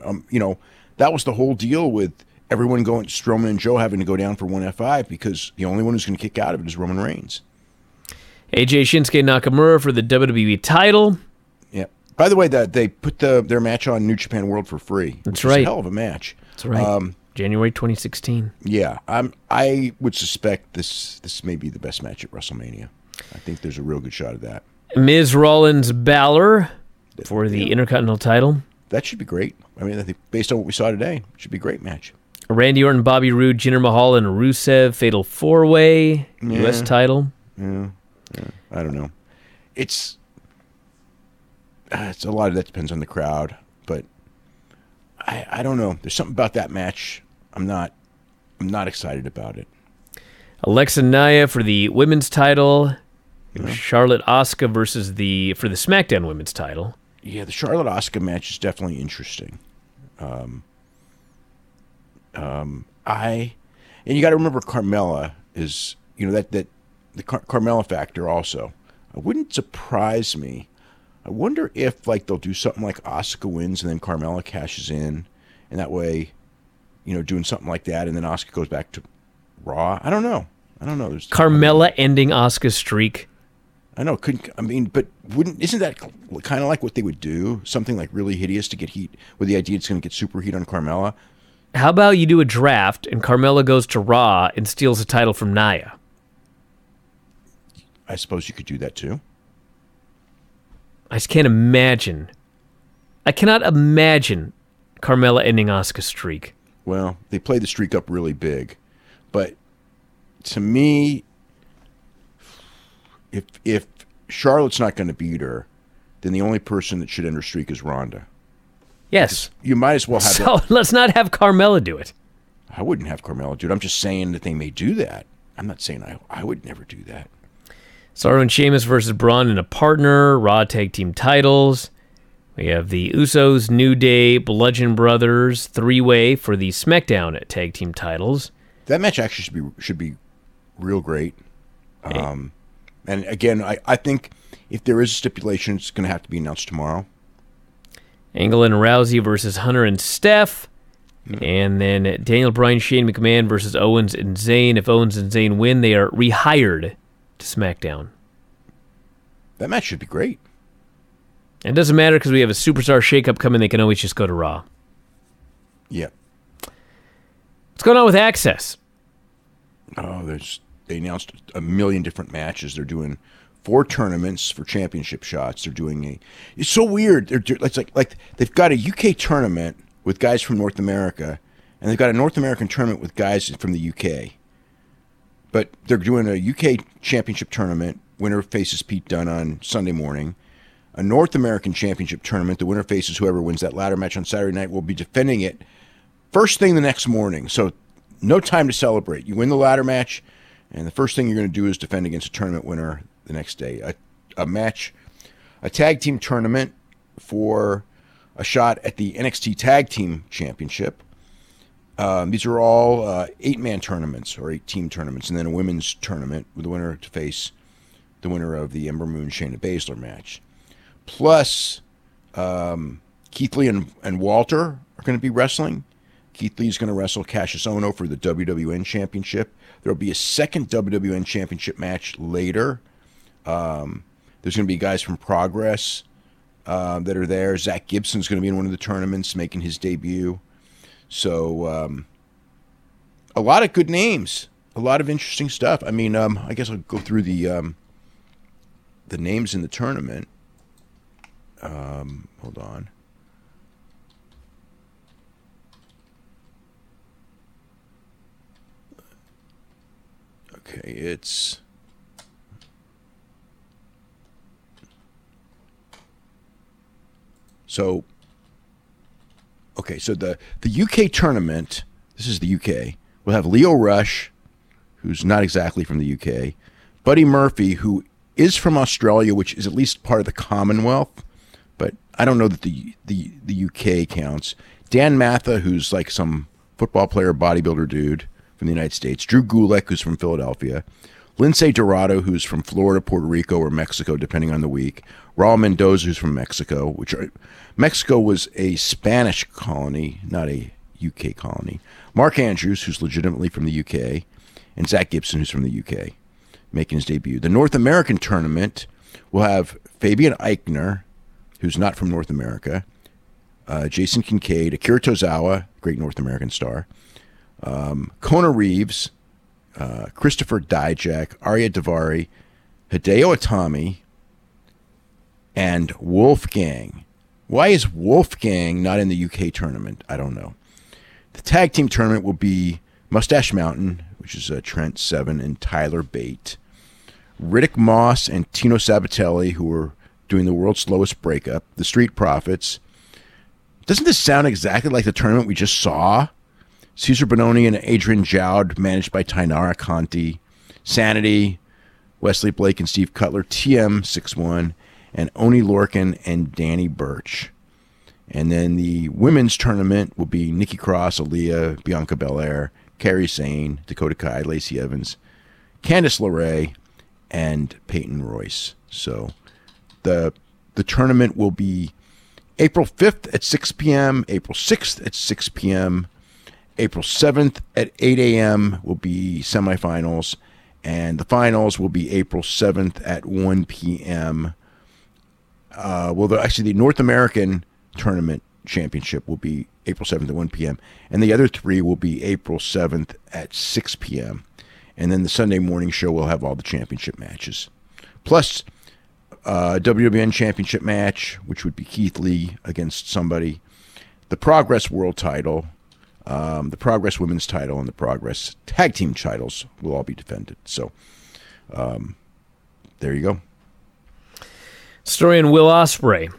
That was the whole deal with everyone going, Strowman and Joe having to go down for one F5, because the only one who's going to kick out of it is Roman Reigns. AJ Shinsuke Nakamura for the WWE title. Yeah. By the way, they put their match on New Japan World for free. That's right. A hell of a match. That's right. January 2016. Yeah. I would suspect this may be the best match at WrestleMania. I think there's a real good shot of that. Miz Rollins Balor for the Intercontinental title. That should be great. I mean, I think based on what we saw today, it should be a great match. Randy Orton, Bobby Roode, Jinder Mahal, and Rusev Fatal 4-Way U.S. title. Yeah. I don't know. It's a lot of that depends on the crowd, but I don't know. There's something about that match. I'm not excited about it. Alexa Nia for the women's title. Charlotte Asuka versus for the SmackDown women's title. Yeah, the Charlotte Asuka match is definitely interesting. And you got to remember Carmella is, that the Carmella factor also. It wouldn't surprise me. I wonder if they'll do something like Asuka wins and then Carmella cashes in, and that way, doing something like that, and then Asuka goes back to Raw. I don't know. There's Carmella ending Asuka's streak. I know. Isn't that kind of like what they would do? Something like really hideous to get heat, with the idea it's going to get super heat on Carmella. How about you do a draft and Carmella goes to Raw and steals the title from Nia? I suppose you could do that too. I just can't imagine. I cannot imagine Carmella ending Asuka's streak. Well, they played the streak up really big, but to me, if Charlotte's not going to beat her, then the only person that should end her streak is Ronda. Yes. Because you might as well have. So let's not have Carmella do it. I wouldn't have Carmella do it. I'm just saying that they may do that. I'm not saying I would never do that. Cesaro and Sheamus versus Braun and a partner, Raw Tag Team titles. We have the Usos, New Day, Bludgeon Brothers, 3-Way for the SmackDown Tag Team titles. That match actually should be real great. And again, I think if there is a stipulation, it's going to have to be announced tomorrow. Angle and Rousey versus Hunter and Steph. And then Daniel Bryan, Shane McMahon versus Owens and Zayn. If Owens and Zayn win, they are rehired to SmackDown. That match should be great. It doesn't matter because we have a superstar shakeup coming. They can always just go to Raw. Yeah. What's going on with Axxess? Oh, they announced a million different matches. They're doing 4 tournaments for championship shots. They're doing it's so weird. It's like they've got a UK tournament with guys from North America, and they've got a North American tournament with guys from the UK. But they're doing a UK championship tournament. Winner faces Pete Dunne on Sunday morning. A North American championship tournament. The winner faces whoever wins that ladder match on Saturday night. Will be defending it first thing the next morning. So no time to celebrate. You win the ladder match, and the first thing you're going to do is defend against a tournament winner the next day. A tag team tournament for a shot at the NXT Tag Team Championship. These are all 8-man tournaments or 8-team tournaments, and then a women's tournament with the winner to face the winner of the Ember Moon Shayna Baszler match. Plus, Keith Lee and Walter are going to be wrestling. Keith Lee is going to wrestle Cassius Ohno for the WWN Championship. There will be a second WWN Championship match later. There's going to be guys from Progress that are there. Zach Gibson's going to be in one of the tournaments, making his debut. So, a lot of good names, a lot of interesting stuff. I mean, I guess I'll go through the names in the tournament. Hold on. Okay, it's... So, okay, so the UK tournament, this is the UK, will have Leo Rush, who's not exactly from the UK, Buddy Murphy, who is from Australia, which is at least part of the Commonwealth, but I don't know that the UK counts. Dan Matha, who's like some football player, bodybuilder dude from the United States. Drew Gulak, who's from Philadelphia. Lindsay Dorado, who's from Florida, Puerto Rico, or Mexico, depending on the week. Raul Mendoza, who's from Mexico, Mexico was a Spanish colony, not a UK colony. Mark Andrews, who's legitimately from the UK, and Zach Gibson, who's from the UK, making his debut. The North American tournament will have Fabian Eichner, who's not from North America, Jason Kincaid, Akira Tozawa, great North American star, Kona Reeves, Christopher Dijak, Arya Davari, Hideo Itami, and Wolfgang. Why is Wolfgang not in the UK tournament? I don't know. The tag team tournament will be Mustache Mountain, which is Trent Seven and Tyler Bate, Riddick Moss and Tino Sabatelli, who are doing the world's slowest breakup, the Street Profits. Doesn't this sound exactly like the tournament we just saw? Cesar Bononi and Adrian Jowd, managed by Tainara Conti, Sanity, Wesley Blake and Steve Cutler, TM61, and Oni Lorcan and Danny Burch. And then the women's tournament will be Nikki Cross, Aaliyah, Bianca Belair, Kairi Sane, Dakota Kai, Lacey Evans, Candice LeRae, and Peyton Royce. So the tournament will be April 5th at 6 p.m., April 6th at 6 p.m., April 7th at 8 a.m. will be semifinals, and the finals will be April 7th at 1 p.m. The North American Tournament Championship will be April 7th at 1 p.m., and the other 3 will be April 7th at 6 p.m., and then the Sunday morning show will have all the championship matches. Plus, WWN Championship match, which would be Keith Lee against somebody, the Progress World title, the Progress Women's title, and the Progress Tag Team titles will all be defended. So, there you go. Story on Will Ospreay.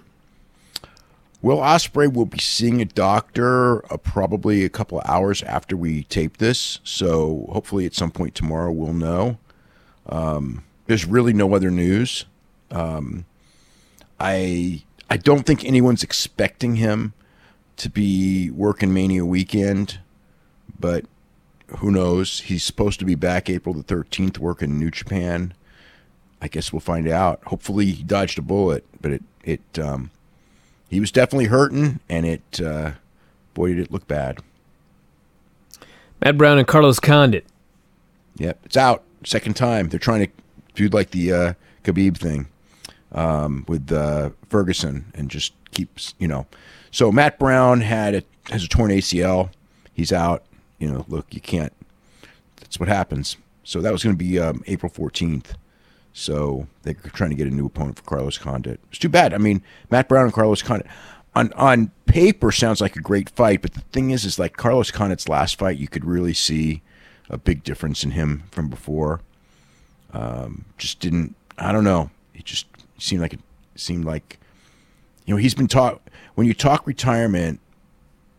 Will Ospreay will be seeing a doctor probably a couple of hours after we tape this. So hopefully at some point tomorrow we'll know. There's really no other news. I don't think anyone's expecting him to be working Mania weekend, but who knows? He's supposed to be back April the 13th working New Japan. I guess we'll find out. Hopefully he dodged a bullet, but he was definitely hurting, and boy, did it look bad. Matt Brown and Carlos Condit. Yep, it's out. Second time. They're trying to do like the Khabib thing with Ferguson and just keeps, So Matt Brown has a torn ACL. He's out. look, you can't. That's what happens. So that was going to be April 14th. So they're trying to get a new opponent for Carlos Condit. It's too bad. I mean, Matt Brown and Carlos Condit on paper sounds like a great fight, but the thing is like Carlos Condit's last fight, you could really see a big difference in him from before. Just didn't. I don't know. It just seemed like he's been taught when you talk retirement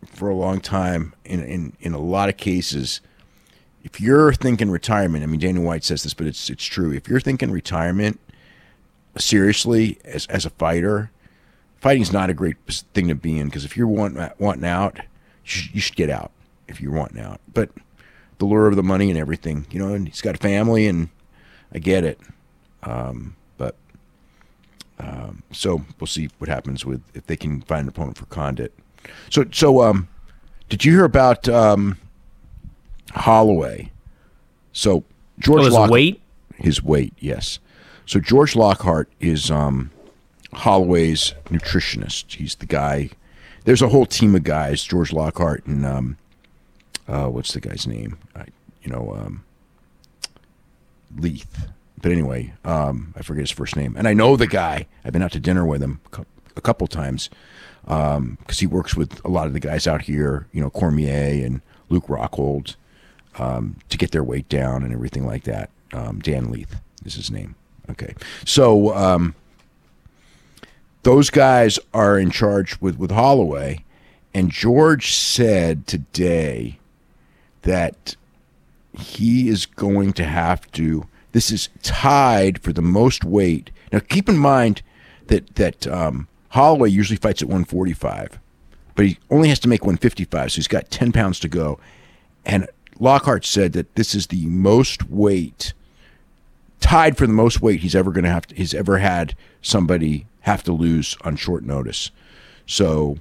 for a long time in a lot of cases. If you're thinking retirement, I mean, Dana White says this, but it's true. If you're thinking retirement seriously as a fighter, fighting's not a great thing to be in, because if you're wanting out, you should get out if you're wanting out. But the lure of the money and everything, and he's got a family, and I get it. So we'll see what happens if they can find an opponent for Condit. So did you hear about Holloway? So George Lockhart, weight? His weight, yes. So George Lockhart is Holloway's nutritionist. He's the guy. There's a whole team of guys. George Lockhart and what's the guy's name? Leith. But anyway, I forget his first name. And I know the guy. I've been out to dinner with him a couple times because he works with a lot of the guys out here, Cormier and Luke Rockhold, to get their weight down and everything like that. Dan Leith is his name. Okay. So those guys are in charge with Holloway. And George said today that he is going to have to. This is tied for the most weight. Now, keep in mind that Holloway usually fights at 145, but he only has to make 155, so he's got 10 pounds to go. And Lockhart said that this is the most weight, tied for the most weight he's ever had somebody have to lose on short notice. So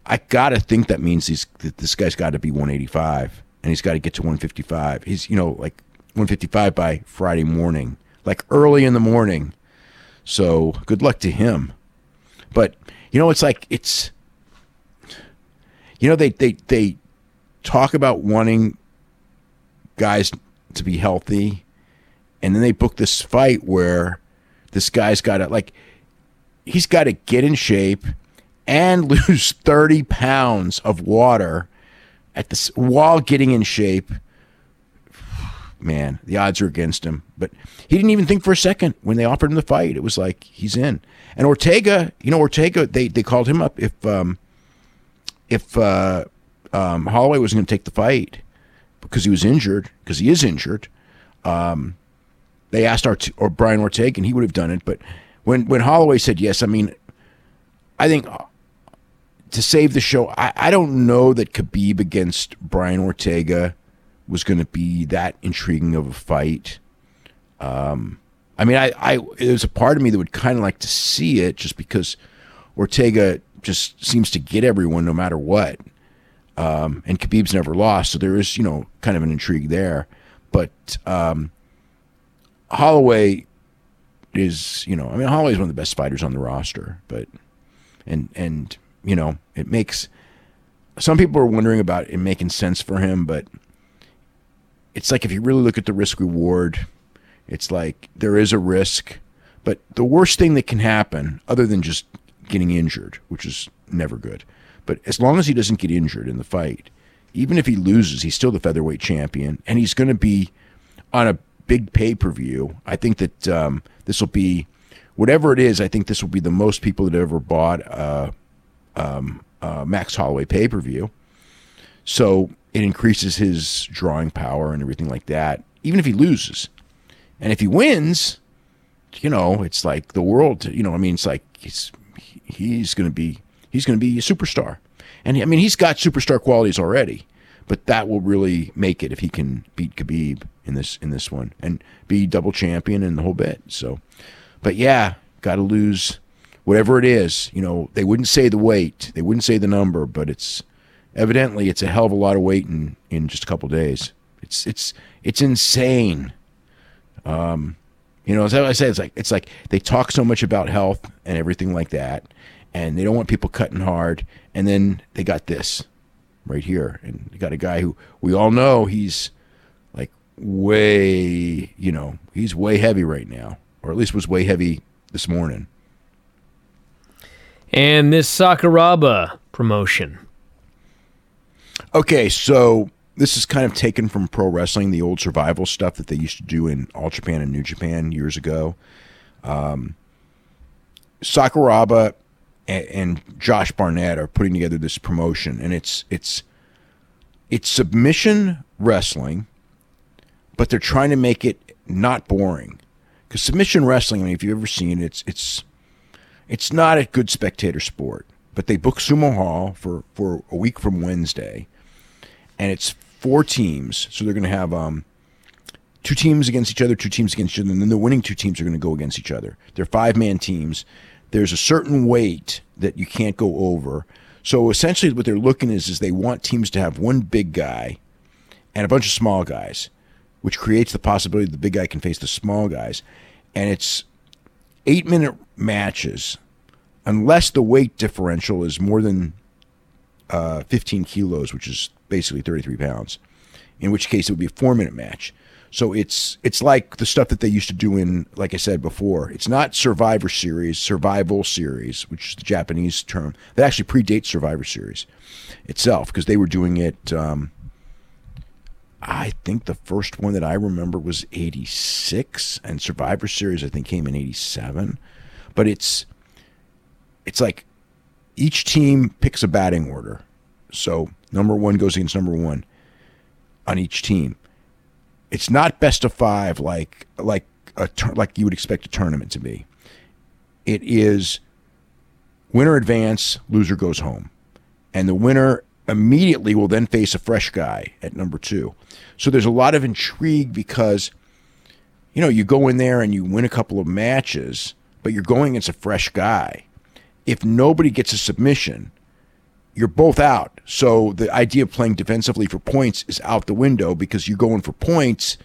I got to think that means that this guy's got to be 185, and he's got to get to 155. He's, like 155 by Friday morning, like early in the morning. So good luck to him. But they talk about wanting guys to be healthy, and then they book this fight where this guy's got to he's got to get in shape and lose 30 pounds of water while getting in shape. Man, the odds are against him. But he didn't even think for a second when they offered him the fight. It was like, he's in. And Ortega, they called him up if Holloway wasn't going to take the fight because he was injured, because he is injured. They asked Bryan Ortega, and he would have done it. But when Holloway said yes, I mean, I think to save the show, I don't know that Khabib against Bryan Ortega was going to be that intriguing of a fight. I mean, there's a part of me that would kind of like to see it, just because Ortega just seems to get everyone no matter what. And Khabib's never lost, so there is, kind of an intrigue there. But Holloway is, Holloway is one of the best fighters on the roster. But and it makes some people are wondering about it making sense for him, but it's like if you really look at the risk reward, it's like there is a risk, but the worst thing that can happen, other than just getting injured, which is never good, but as long as he doesn't get injured in the fight, even if he loses, he's still the featherweight champion, and he's going to be on a big pay-per-view. I think that this will be, whatever it is, I think this will be the most people that ever bought Max Holloway pay-per-view. So it increases his drawing power and everything like that, even if he loses. And if he wins, it's like the world, it's like he's going to be a superstar. And he's got superstar qualities already, but that will really make it if he can beat Khabib in this one and be double champion and the whole bit. So, but yeah, got to lose whatever it is. They wouldn't say the weight, they wouldn't say the number, but evidently it's a hell of a lot of weight in just a couple days. It's insane. As I said, it's like they talk so much about health and everything like that, and they don't want people cutting hard, and then they got this right here. And you got a guy who we all know he's like way, he's way heavy right now, or at least was way heavy this morning. And this Sakuraba promotion. Okay, so this is kind of taken from pro wrestling, the old survival stuff that they used to do in All Japan and New Japan years ago. Sakuraba and Josh Barnett are putting together this promotion, and it's submission wrestling, but they're trying to make it not boring. Because submission wrestling, I mean, if you've ever seen it, it's not a good spectator sport. But they book Sumo Hall for a week from Wednesday, and it's 4 teams. So they're going to have 2 teams against each other, 2 teams against each other, and then the winning 2 teams are going to go against each other. They're 5-man teams. There's a certain weight that you can't go over. So essentially what they're looking is they want teams to have one big guy and a bunch of small guys, which creates the possibility that the big guy can face the small guys. And it's 8-minute matches, unless the weight differential is more than 15 kilos, which is basically 33 pounds, in which case it would be a 4-minute match. So it's like the stuff that they used to do in, like I said before, it's not Survivor Series, Survival Series, which is the Japanese term. That actually predates Survivor Series itself, because they were doing it, I think the first one that I remember was 86, and Survivor Series I think came in 87. But it's like each team picks a batting order. So number 1 goes against number 1 on each team. It's not best of 5 like you would expect a tournament to be. It is winner advance, loser goes home. And the winner immediately will then face a fresh guy at number 2. So there's a lot of intrigue because, you go in there and you win a couple of matches, but you're going against a fresh guy. If nobody gets a submission, you're both out. So the idea of playing defensively for points is out the window, because you're going for points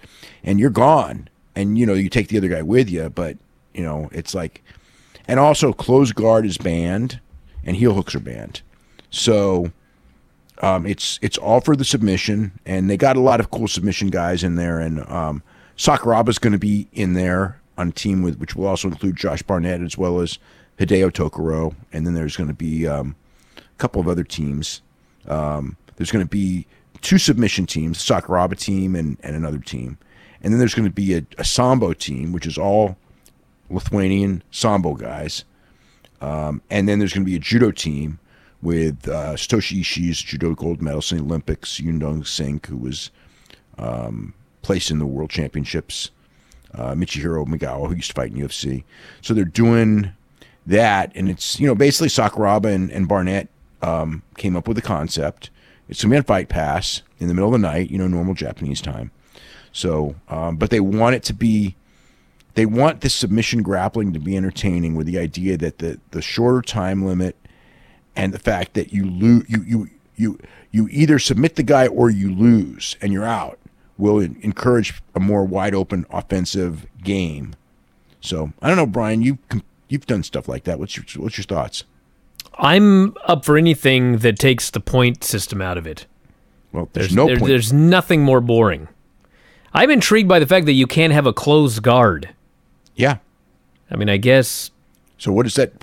and you're gone. And, you take the other guy with you, but, it's like, and also closed guard is banned and heel hooks are banned. So it's all for the submission, and they got a lot of cool submission guys in there. And Sakuraba's going to be in there on a team which will also include Josh Barnett as well as Hideo Tokoro. And then there's going to be couple of other teams. There's going to be 2 submission teams, Sakuraba team and another team. And then there's going to be a Sambo team, which is all Lithuanian Sambo guys. And then there's going to be a judo team with Satoshi Ishii's judo gold medalist in the Olympics, Yundong Sink, who was placed in the World Championships, Michihiro Migawa, who used to fight in UFC. So they're doing that, and it's, basically Sakuraba and Barnett came up with the concept. It's going to be on Fight Pass in the middle of the night, normal Japanese time. So, but they want this submission grappling to be entertaining, with the idea that the shorter time limit and the fact that you either submit the guy or you lose and you're out will encourage a more wide open offensive game. So I don't know, Brian, you've done stuff like that. What's your thoughts? I'm up for anything that takes the point system out of it. Well, there's no point. There's nothing more boring. I'm intrigued by the fact that you can't have a closed guard. Yeah. I mean, I guess. So what is that?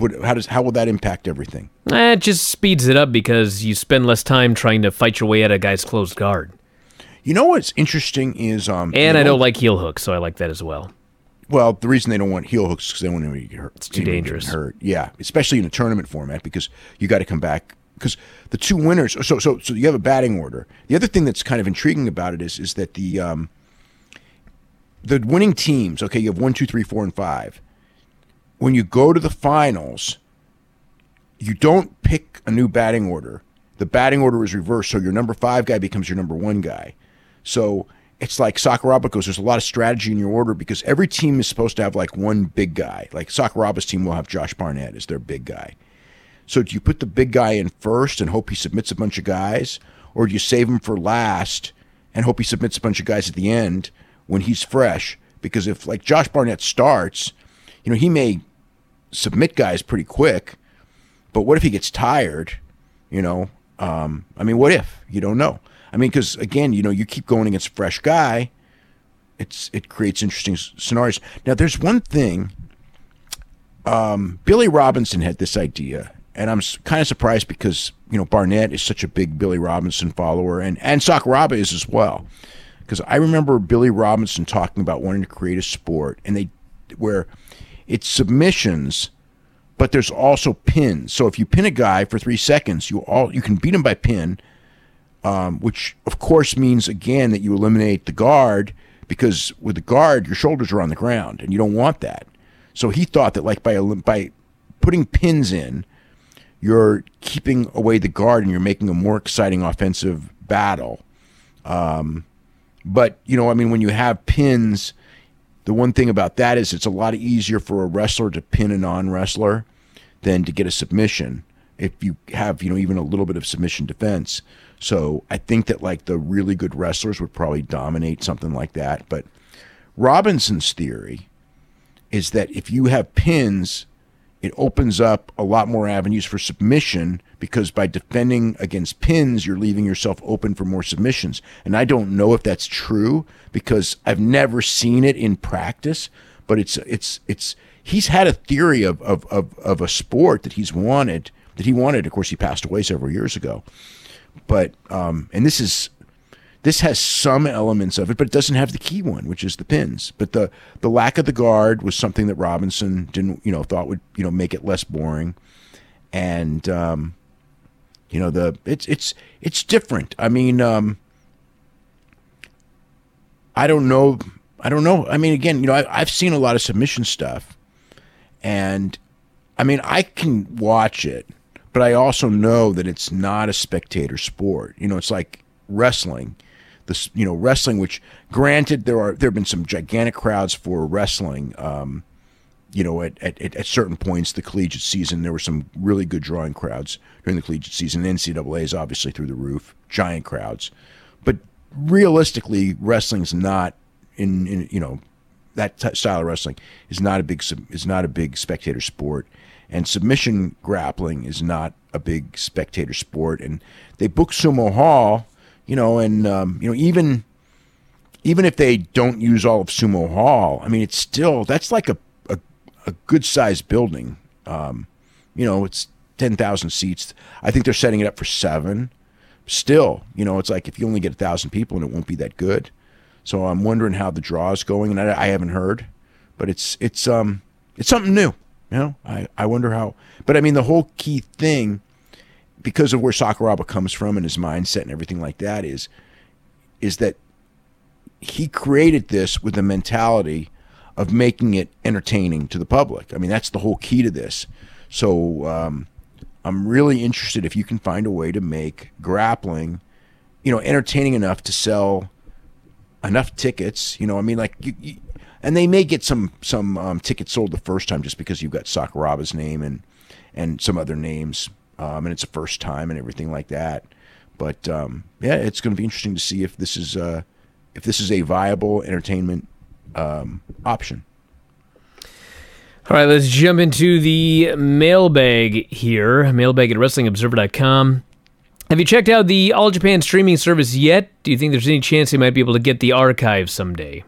How will that impact everything? It just speeds it up because you spend less time trying to fight your way out of a guy's closed guard. What's interesting is and I don't like heel hooks, so I like that as well. Well, the reason they don't want heel hooks is because they don't want to get hurt. It's too dangerous. Hurt, yeah, especially in a tournament format, because you got to come back. Because the 2 winners, so you have a batting order. The other thing that's kind of intriguing about it is that the winning teams. Okay, you have 1, 2, 3, 4, and 5. When you go to the finals, you don't pick a new batting order. The batting order is reversed, so your number 5 guy becomes your number 1 guy. So it's like Sakuraba goes, there's a lot of strategy in your order, because every team is supposed to have like one big guy. Like Sakuraba's team will have Josh Barnett as their big guy. So do you put the big guy in first and hope he submits a bunch of guys? Or do you save him for last and hope he submits a bunch of guys at the end when he's fresh? Because if like Josh Barnett starts, he may submit guys pretty quick, but what if he gets tired? I mean, what if? You don't know. I mean, because again, you keep going against a fresh guy, it creates interesting scenarios. Now, there's one thing. Billy Robinson had this idea, and I'm kind of surprised because Barnett is such a big Billy Robinson follower, and Sakuraba is as well. Because I remember Billy Robinson talking about wanting to create a sport, and where it's submissions, but there's also pins. So if you pin a guy for 3 seconds, you can beat him by pin, which of course means again that you eliminate the guard, because with the guard your shoulders are on the ground, and you don't want that. So he thought that like by putting pins in, you're keeping away the guard and you're making a more exciting offensive battle. But I mean, when you have pins, the one thing about that is it's a lot easier for a wrestler to pin a non-wrestler than to get a submission if you have even a little bit of submission defense. So I think that like the really good wrestlers would probably dominate something like that. But Robinson's theory is that if you have pins, it opens up a lot more avenues for submission, because by defending against pins, you're leaving yourself open for more submissions. And I don't know if that's true, because I've never seen it in practice, but he's had a theory of a sport that he wanted. Of course, he passed away several years ago. But and this has some elements of it, but it doesn't have the key one, which is the pins. But the lack of the guard was something that Robinson thought would make it less boring, and it's different. I mean, I don't know. I mean, again, I've seen a lot of submission stuff, and I mean, I can watch it, but I also know that it's not a spectator sport. It's like wrestling. Wrestling, which granted there have been some gigantic crowds for wrestling. At certain points, the collegiate season, there were some really good drawing crowds during the collegiate season. NCAA is obviously through the roof, giant crowds. But realistically, wrestling's not in that style of wrestling is not a big spectator sport, and submission grappling is not a big spectator sport. And they book Sumo Hall. Even if they don't use all of Sumo Hall, I mean, it's still, that's like a good sized building. It's 10,000 seats. I think they're setting it up for 7. Still, it's like if you only get 1,000 people, and it won't be that good. So I'm wondering how the draw is going, and I haven't heard, but it's something new. I wonder how. But I mean, the whole key thing, because of where Sakuraba comes from and his mindset and everything like that, is that he created this with the mentality of making it entertaining to the public. I mean, that's the whole key to this. So I'm really interested if you can find a way to make grappling, entertaining enough to sell enough tickets. I mean, like and they may get some tickets sold the first time just because you've got Sakuraba's name and some other names. And it's a first time and everything like that. But yeah, it's going to be interesting to see if this is a viable entertainment option. All right, let's jump into the mailbag here. Mailbag at WrestlingObserver.com. Have you checked out the All Japan streaming service yet? Do you think there's any chance they might be able to get the archives someday?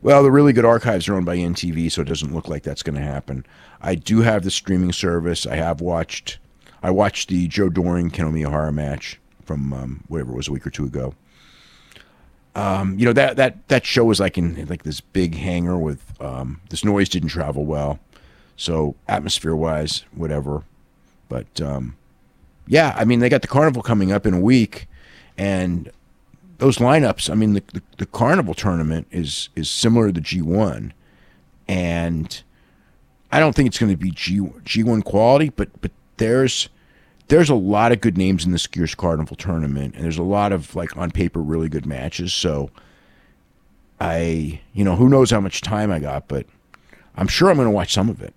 Well, the really good archives are owned by NTV, so it doesn't look like that's going to happen. I do have the streaming service. I watched the Joe Doring Keno Miyahara match from whatever it was, a week or two ago. That show was like in like this big hangar with this noise didn't travel well, so atmosphere wise, whatever. But yeah, I mean, they got the carnival coming up in a week, and those lineups, I mean, the Carnival tournament is similar to the G1, and I don't think it's going to be G1 quality, but there's a lot of good names in this Gears Carnival tournament, and there's a lot of, like, on paper, really good matches. So who knows how much time I got, but I'm sure I'm going to watch some of it.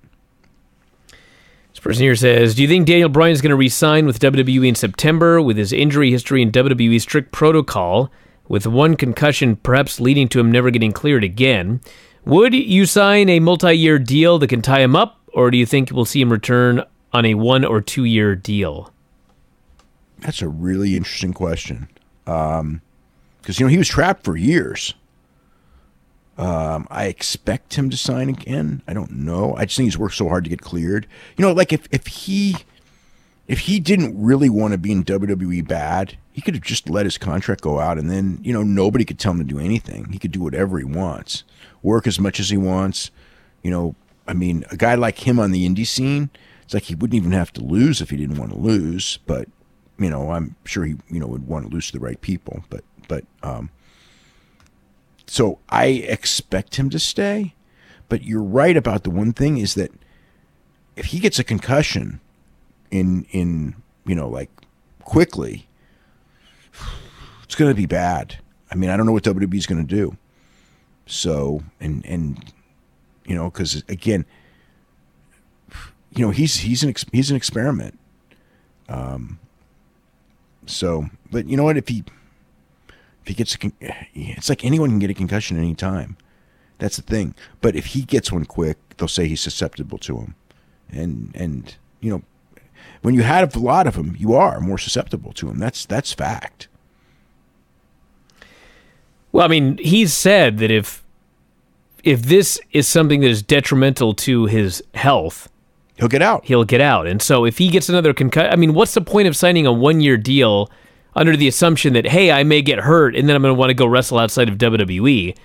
This person here says, do you think Daniel Bryan is going to re-sign with WWE in September with his injury history and WWE strict protocol, with one concussion perhaps leading to him never getting cleared again? Would you sign a multi-year deal that can tie him up, or do you think we'll see him return on a 1 or 2 year deal? That's a really interesting question. Because, he was trapped for years. I expect him to sign again. I don't know. I just think he's worked so hard to get cleared. Like if he didn't really want to be in WWE bad, he could have just let his contract go out, and then, nobody could tell him to do anything. He could do whatever he wants, work as much as he wants. A guy like him on the indie scene, it's like he wouldn't even have to lose if he didn't want to lose. But, I'm sure he, would want to lose to the right people. So I expect him to stay. But you're right about the one thing is that if he gets a concussion in quickly, it's going to be bad. I don't know what WWE is going to do. So, because again, he's an experiment. But you know what? If he gets it's like anyone can get a concussion at any time. That's the thing. But if he gets one quick, they'll say he's susceptible to them. And when you have a lot of them, you are more susceptible to them. That's fact. Well, he's said that if this is something that is detrimental to his health, he'll get out. And so if he gets another concussion, what's the point of signing a 1-year deal under the assumption that, hey, I may get hurt and then I'm going to want to go wrestle outside of WWE?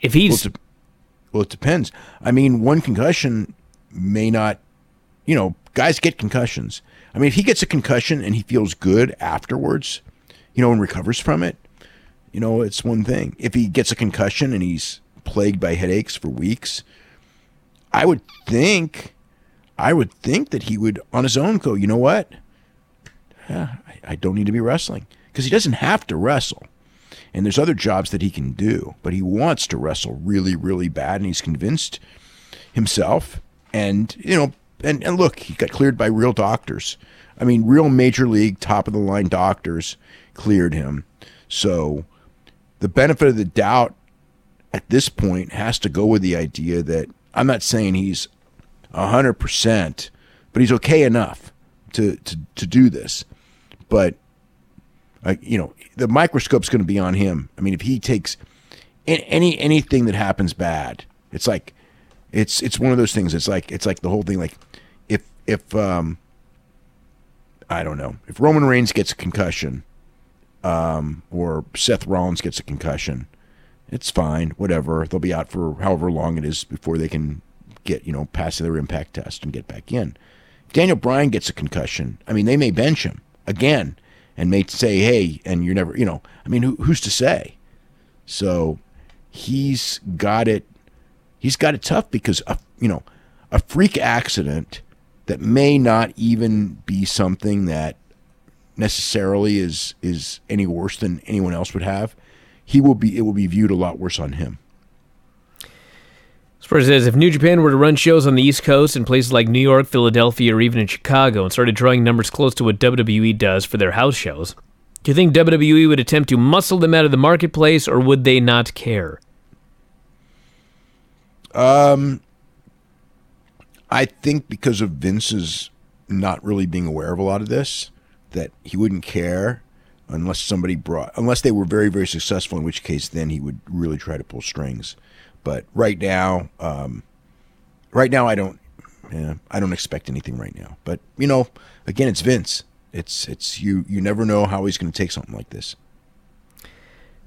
If he's... Well, it depends. One concussion may not... guys get concussions. If he gets a concussion and he feels good afterwards, and recovers from it, it's one thing. If he gets a concussion and he's plagued by headaches for weeks, I would think that he would, on his own, go, you know what? I don't need to be wrestling. Because he doesn't have to wrestle. And there's other jobs that he can do. But he wants to wrestle really, really bad. And he's convinced himself. And, and look, he got cleared by real doctors. Real major league, top-of-the-line doctors cleared him. So the benefit of the doubt at this point has to go with the idea that I'm not saying he's 100%, but he's okay enough to do this. But, the microscope's going to be on him. If he takes anything that happens bad, it's like, it's one of those things. It's like the whole thing. Like if I don't know, if Roman Reigns gets a concussion, or Seth Rollins gets a concussion, it's fine, whatever. They'll be out for however long it is before they can get, pass their impact test and get back in. If Daniel Bryan gets a concussion, they may bench him again and may say, hey, and you're never, who's to say? So he's got it tough because, a freak accident that may not even be something that necessarily is any worse than anyone else would have. It will be viewed a lot worse on him. Spurs says, if New Japan were to run shows on the East Coast in places like New York, Philadelphia, or even in Chicago and started drawing numbers close to what WWE does for their house shows, do you think WWE would attempt to muscle them out of the marketplace, or would they not care? I think because of Vince's not really being aware of a lot of this, that he wouldn't care unless they were very, very successful, in which case then he would really try to pull strings. But right now I don't expect anything right now. But again, it's Vince. It's you never know how he's going to take something like this.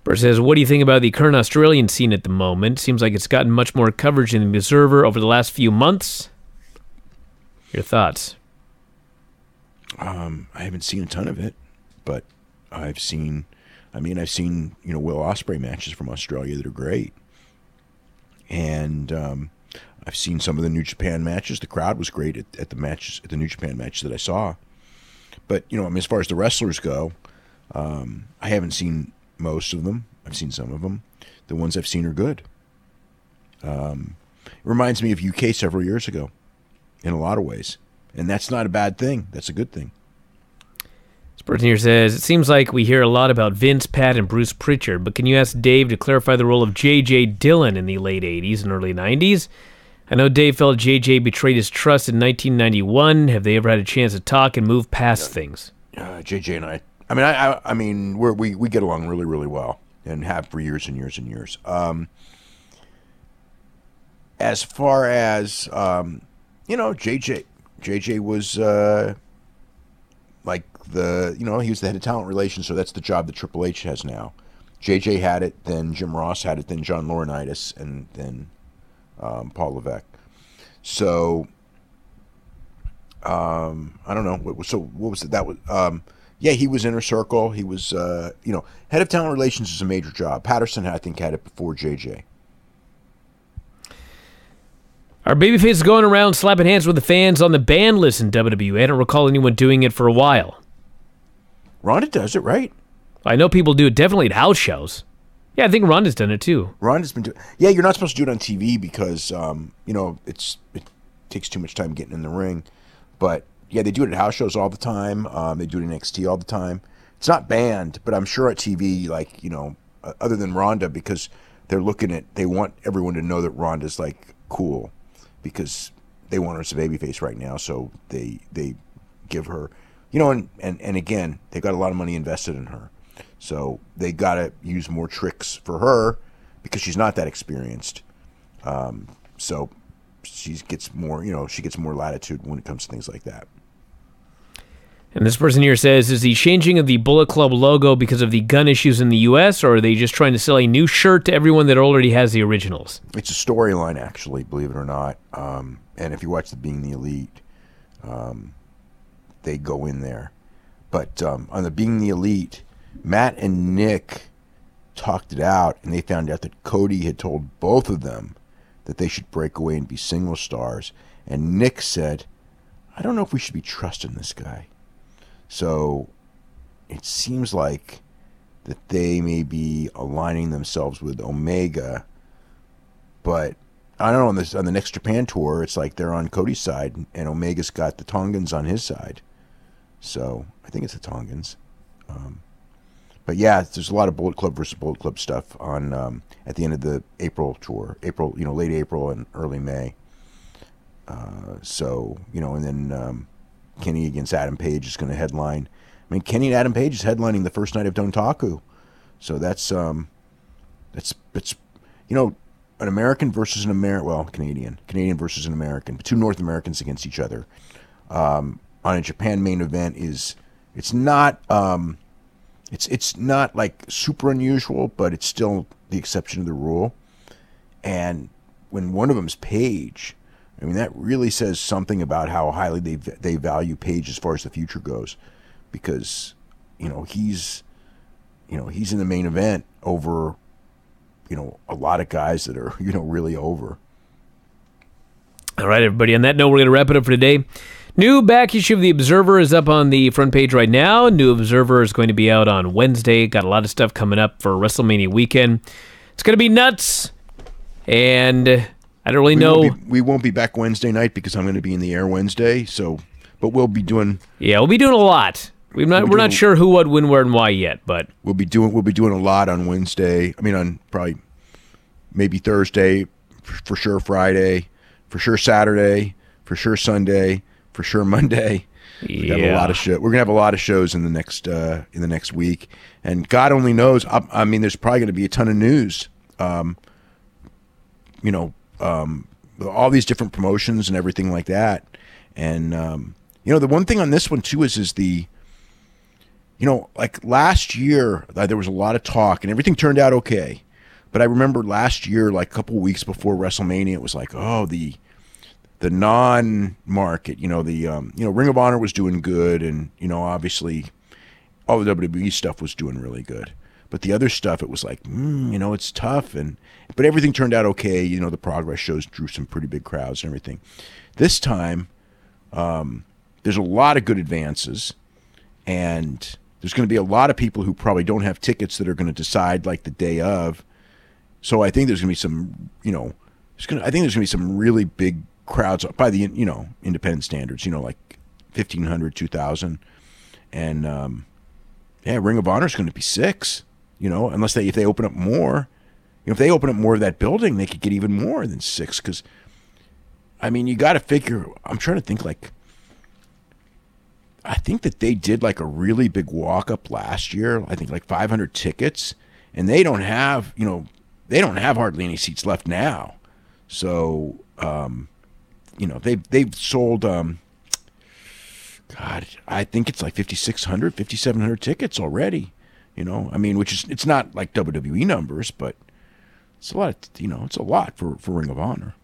Burr says, what do you think about the current Australian scene at the moment? Seems like it's gotten much more coverage in the Observer over the last few months. Your thoughts? I haven't seen a ton of it, but I've seen Will Ospreay matches from Australia that are great. And I've seen some of the New Japan matches. The crowd was great at the New Japan matches that I saw. But, as far as the wrestlers go, I haven't seen most of them. I've seen some of them. The ones I've seen are good. It reminds me of UK several years ago in a lot of ways. And that's not a bad thing. That's a good thing. This person here says, it seems like we hear a lot about Vince, Pat, and Bruce Pritchard, but can you ask Dave to clarify the role of J.J. Dillon in the late 80s and early 90s? I know Dave felt J.J. betrayed his trust in 1991. Have they ever had a chance to talk and move past things? JJ and I mean, we get along really, really well and have for years and years and years. As far as, JJ was he was the head of talent relations, so that's the job that Triple H has now. JJ had it, then Jim Ross had it, then John Laurinaitis, and then Paul Levesque. So, I don't know. What was it? That was, he was Inner Circle. He was, head of talent relations is a major job. Patterson, I think, had it before JJ. Are babyfaces going around slapping hands with the fans on the ban list in WWE? I don't recall anyone doing it for a while. Ronda does it, right? I know people do it definitely at house shows. Yeah, I think Ronda's done it too. Ronda's been doing it. Yeah, you're not supposed to do it on TV because, it takes too much time getting in the ring. But, yeah, they do it at house shows all the time. They do it in NXT all the time. It's not banned, but I'm sure at TV, other than Ronda, because they want everyone to know that Ronda's, cool. Because they want her as a babyface right now, so they give her, and again, they got a lot of money invested in her, so they got to use more tricks for her because she's not that experienced. So she gets more, she gets more latitude when it comes to things like that. And this person here says, is the changing of the Bullet Club logo because of the gun issues in the U.S., or are they just trying to sell a new shirt to everyone that already has the originals? It's a storyline, actually, believe it or not. And if you watch the Being the Elite, they go in there. But on the Being the Elite, Matt and Nick talked it out, and they found out that Cody had told both of them that they should break away and be single stars. And Nick said, I don't know if we should be trusting this guy. So it seems like that they may be aligning themselves with Omega, but I don't know, on the next Japan tour, it's like they're on Cody's side, and Omega's got the Tongans on his side. So I think it's the Tongans. But yeah, there's a lot of Bullet Club versus Bullet Club stuff on at the end of the April tour, late April and early May. And then Kenny against Adam Page is going to headline. I mean, Kenny and Adam Page is headlining the first night of Dontaku, so that's an American versus an Canadian versus an American, but two North Americans against each other on a Japan main event it's not like super unusual, but it's still the exception of the rule. And when one of them's Page, I mean, that really says something about how highly they value Page as far as the future goes, because he's in the main event over a lot of guys that are really over. All right, everybody. On that note, we're going to wrap it up for today. New back issue of The Observer is up on the front page right now. New Observer is going to be out on Wednesday. Got a lot of stuff coming up for WrestleMania weekend. It's going to be nuts, and I don't really know. We won't be back Wednesday night because I'm going to be in the air Wednesday. But we'll be doing. Yeah, we'll be doing a lot. We're not sure who, what, when, where, and why yet. But we'll be doing a lot on Wednesday. I mean, on probably maybe Thursday, for sure Friday, for sure Saturday, for sure Sunday, for sure Monday. We have a lot of shows. We're gonna have a lot of shows in the next week, and God only knows. I mean, there's probably going to be a ton of news. All these different promotions and everything like that. And, the one thing on this one too is the, like last year, there was a lot of talk and everything turned out okay. But I remember last year, like a couple of weeks before WrestleMania, it was like, oh, the non-market, Ring of Honor was doing good. And, obviously all the WWE stuff was doing really good. But the other stuff, it was like, it's tough. But everything turned out okay. The Progress shows drew some pretty big crowds and everything. This time, there's a lot of good advances. And there's going to be a lot of people who probably don't have tickets that are going to decide like the day of. So I think there's going to be some, I think there's going to be some really big crowds by the, independent standards, like 1,500, 2,000. And, Ring of Honor is going to be 6. Unless if they open up more, if they open up more of that building, they could get even more than 6. Because, I mean, you got to figure. I'm trying to think. Like, I think that they did like a really big walk-up last year. I think like 500 tickets, and they don't have hardly any seats left now. So, they've sold, I think it's like 5,600, 5,700 tickets already. Which is, it's not like WWE numbers, but it's a lot. It's a lot for Ring of Honor.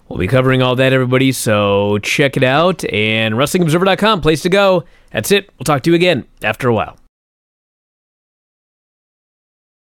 We'll be covering all that, everybody, so check it out. And WrestlingObserver.com, place to go. That's it. We'll talk to you again after a while.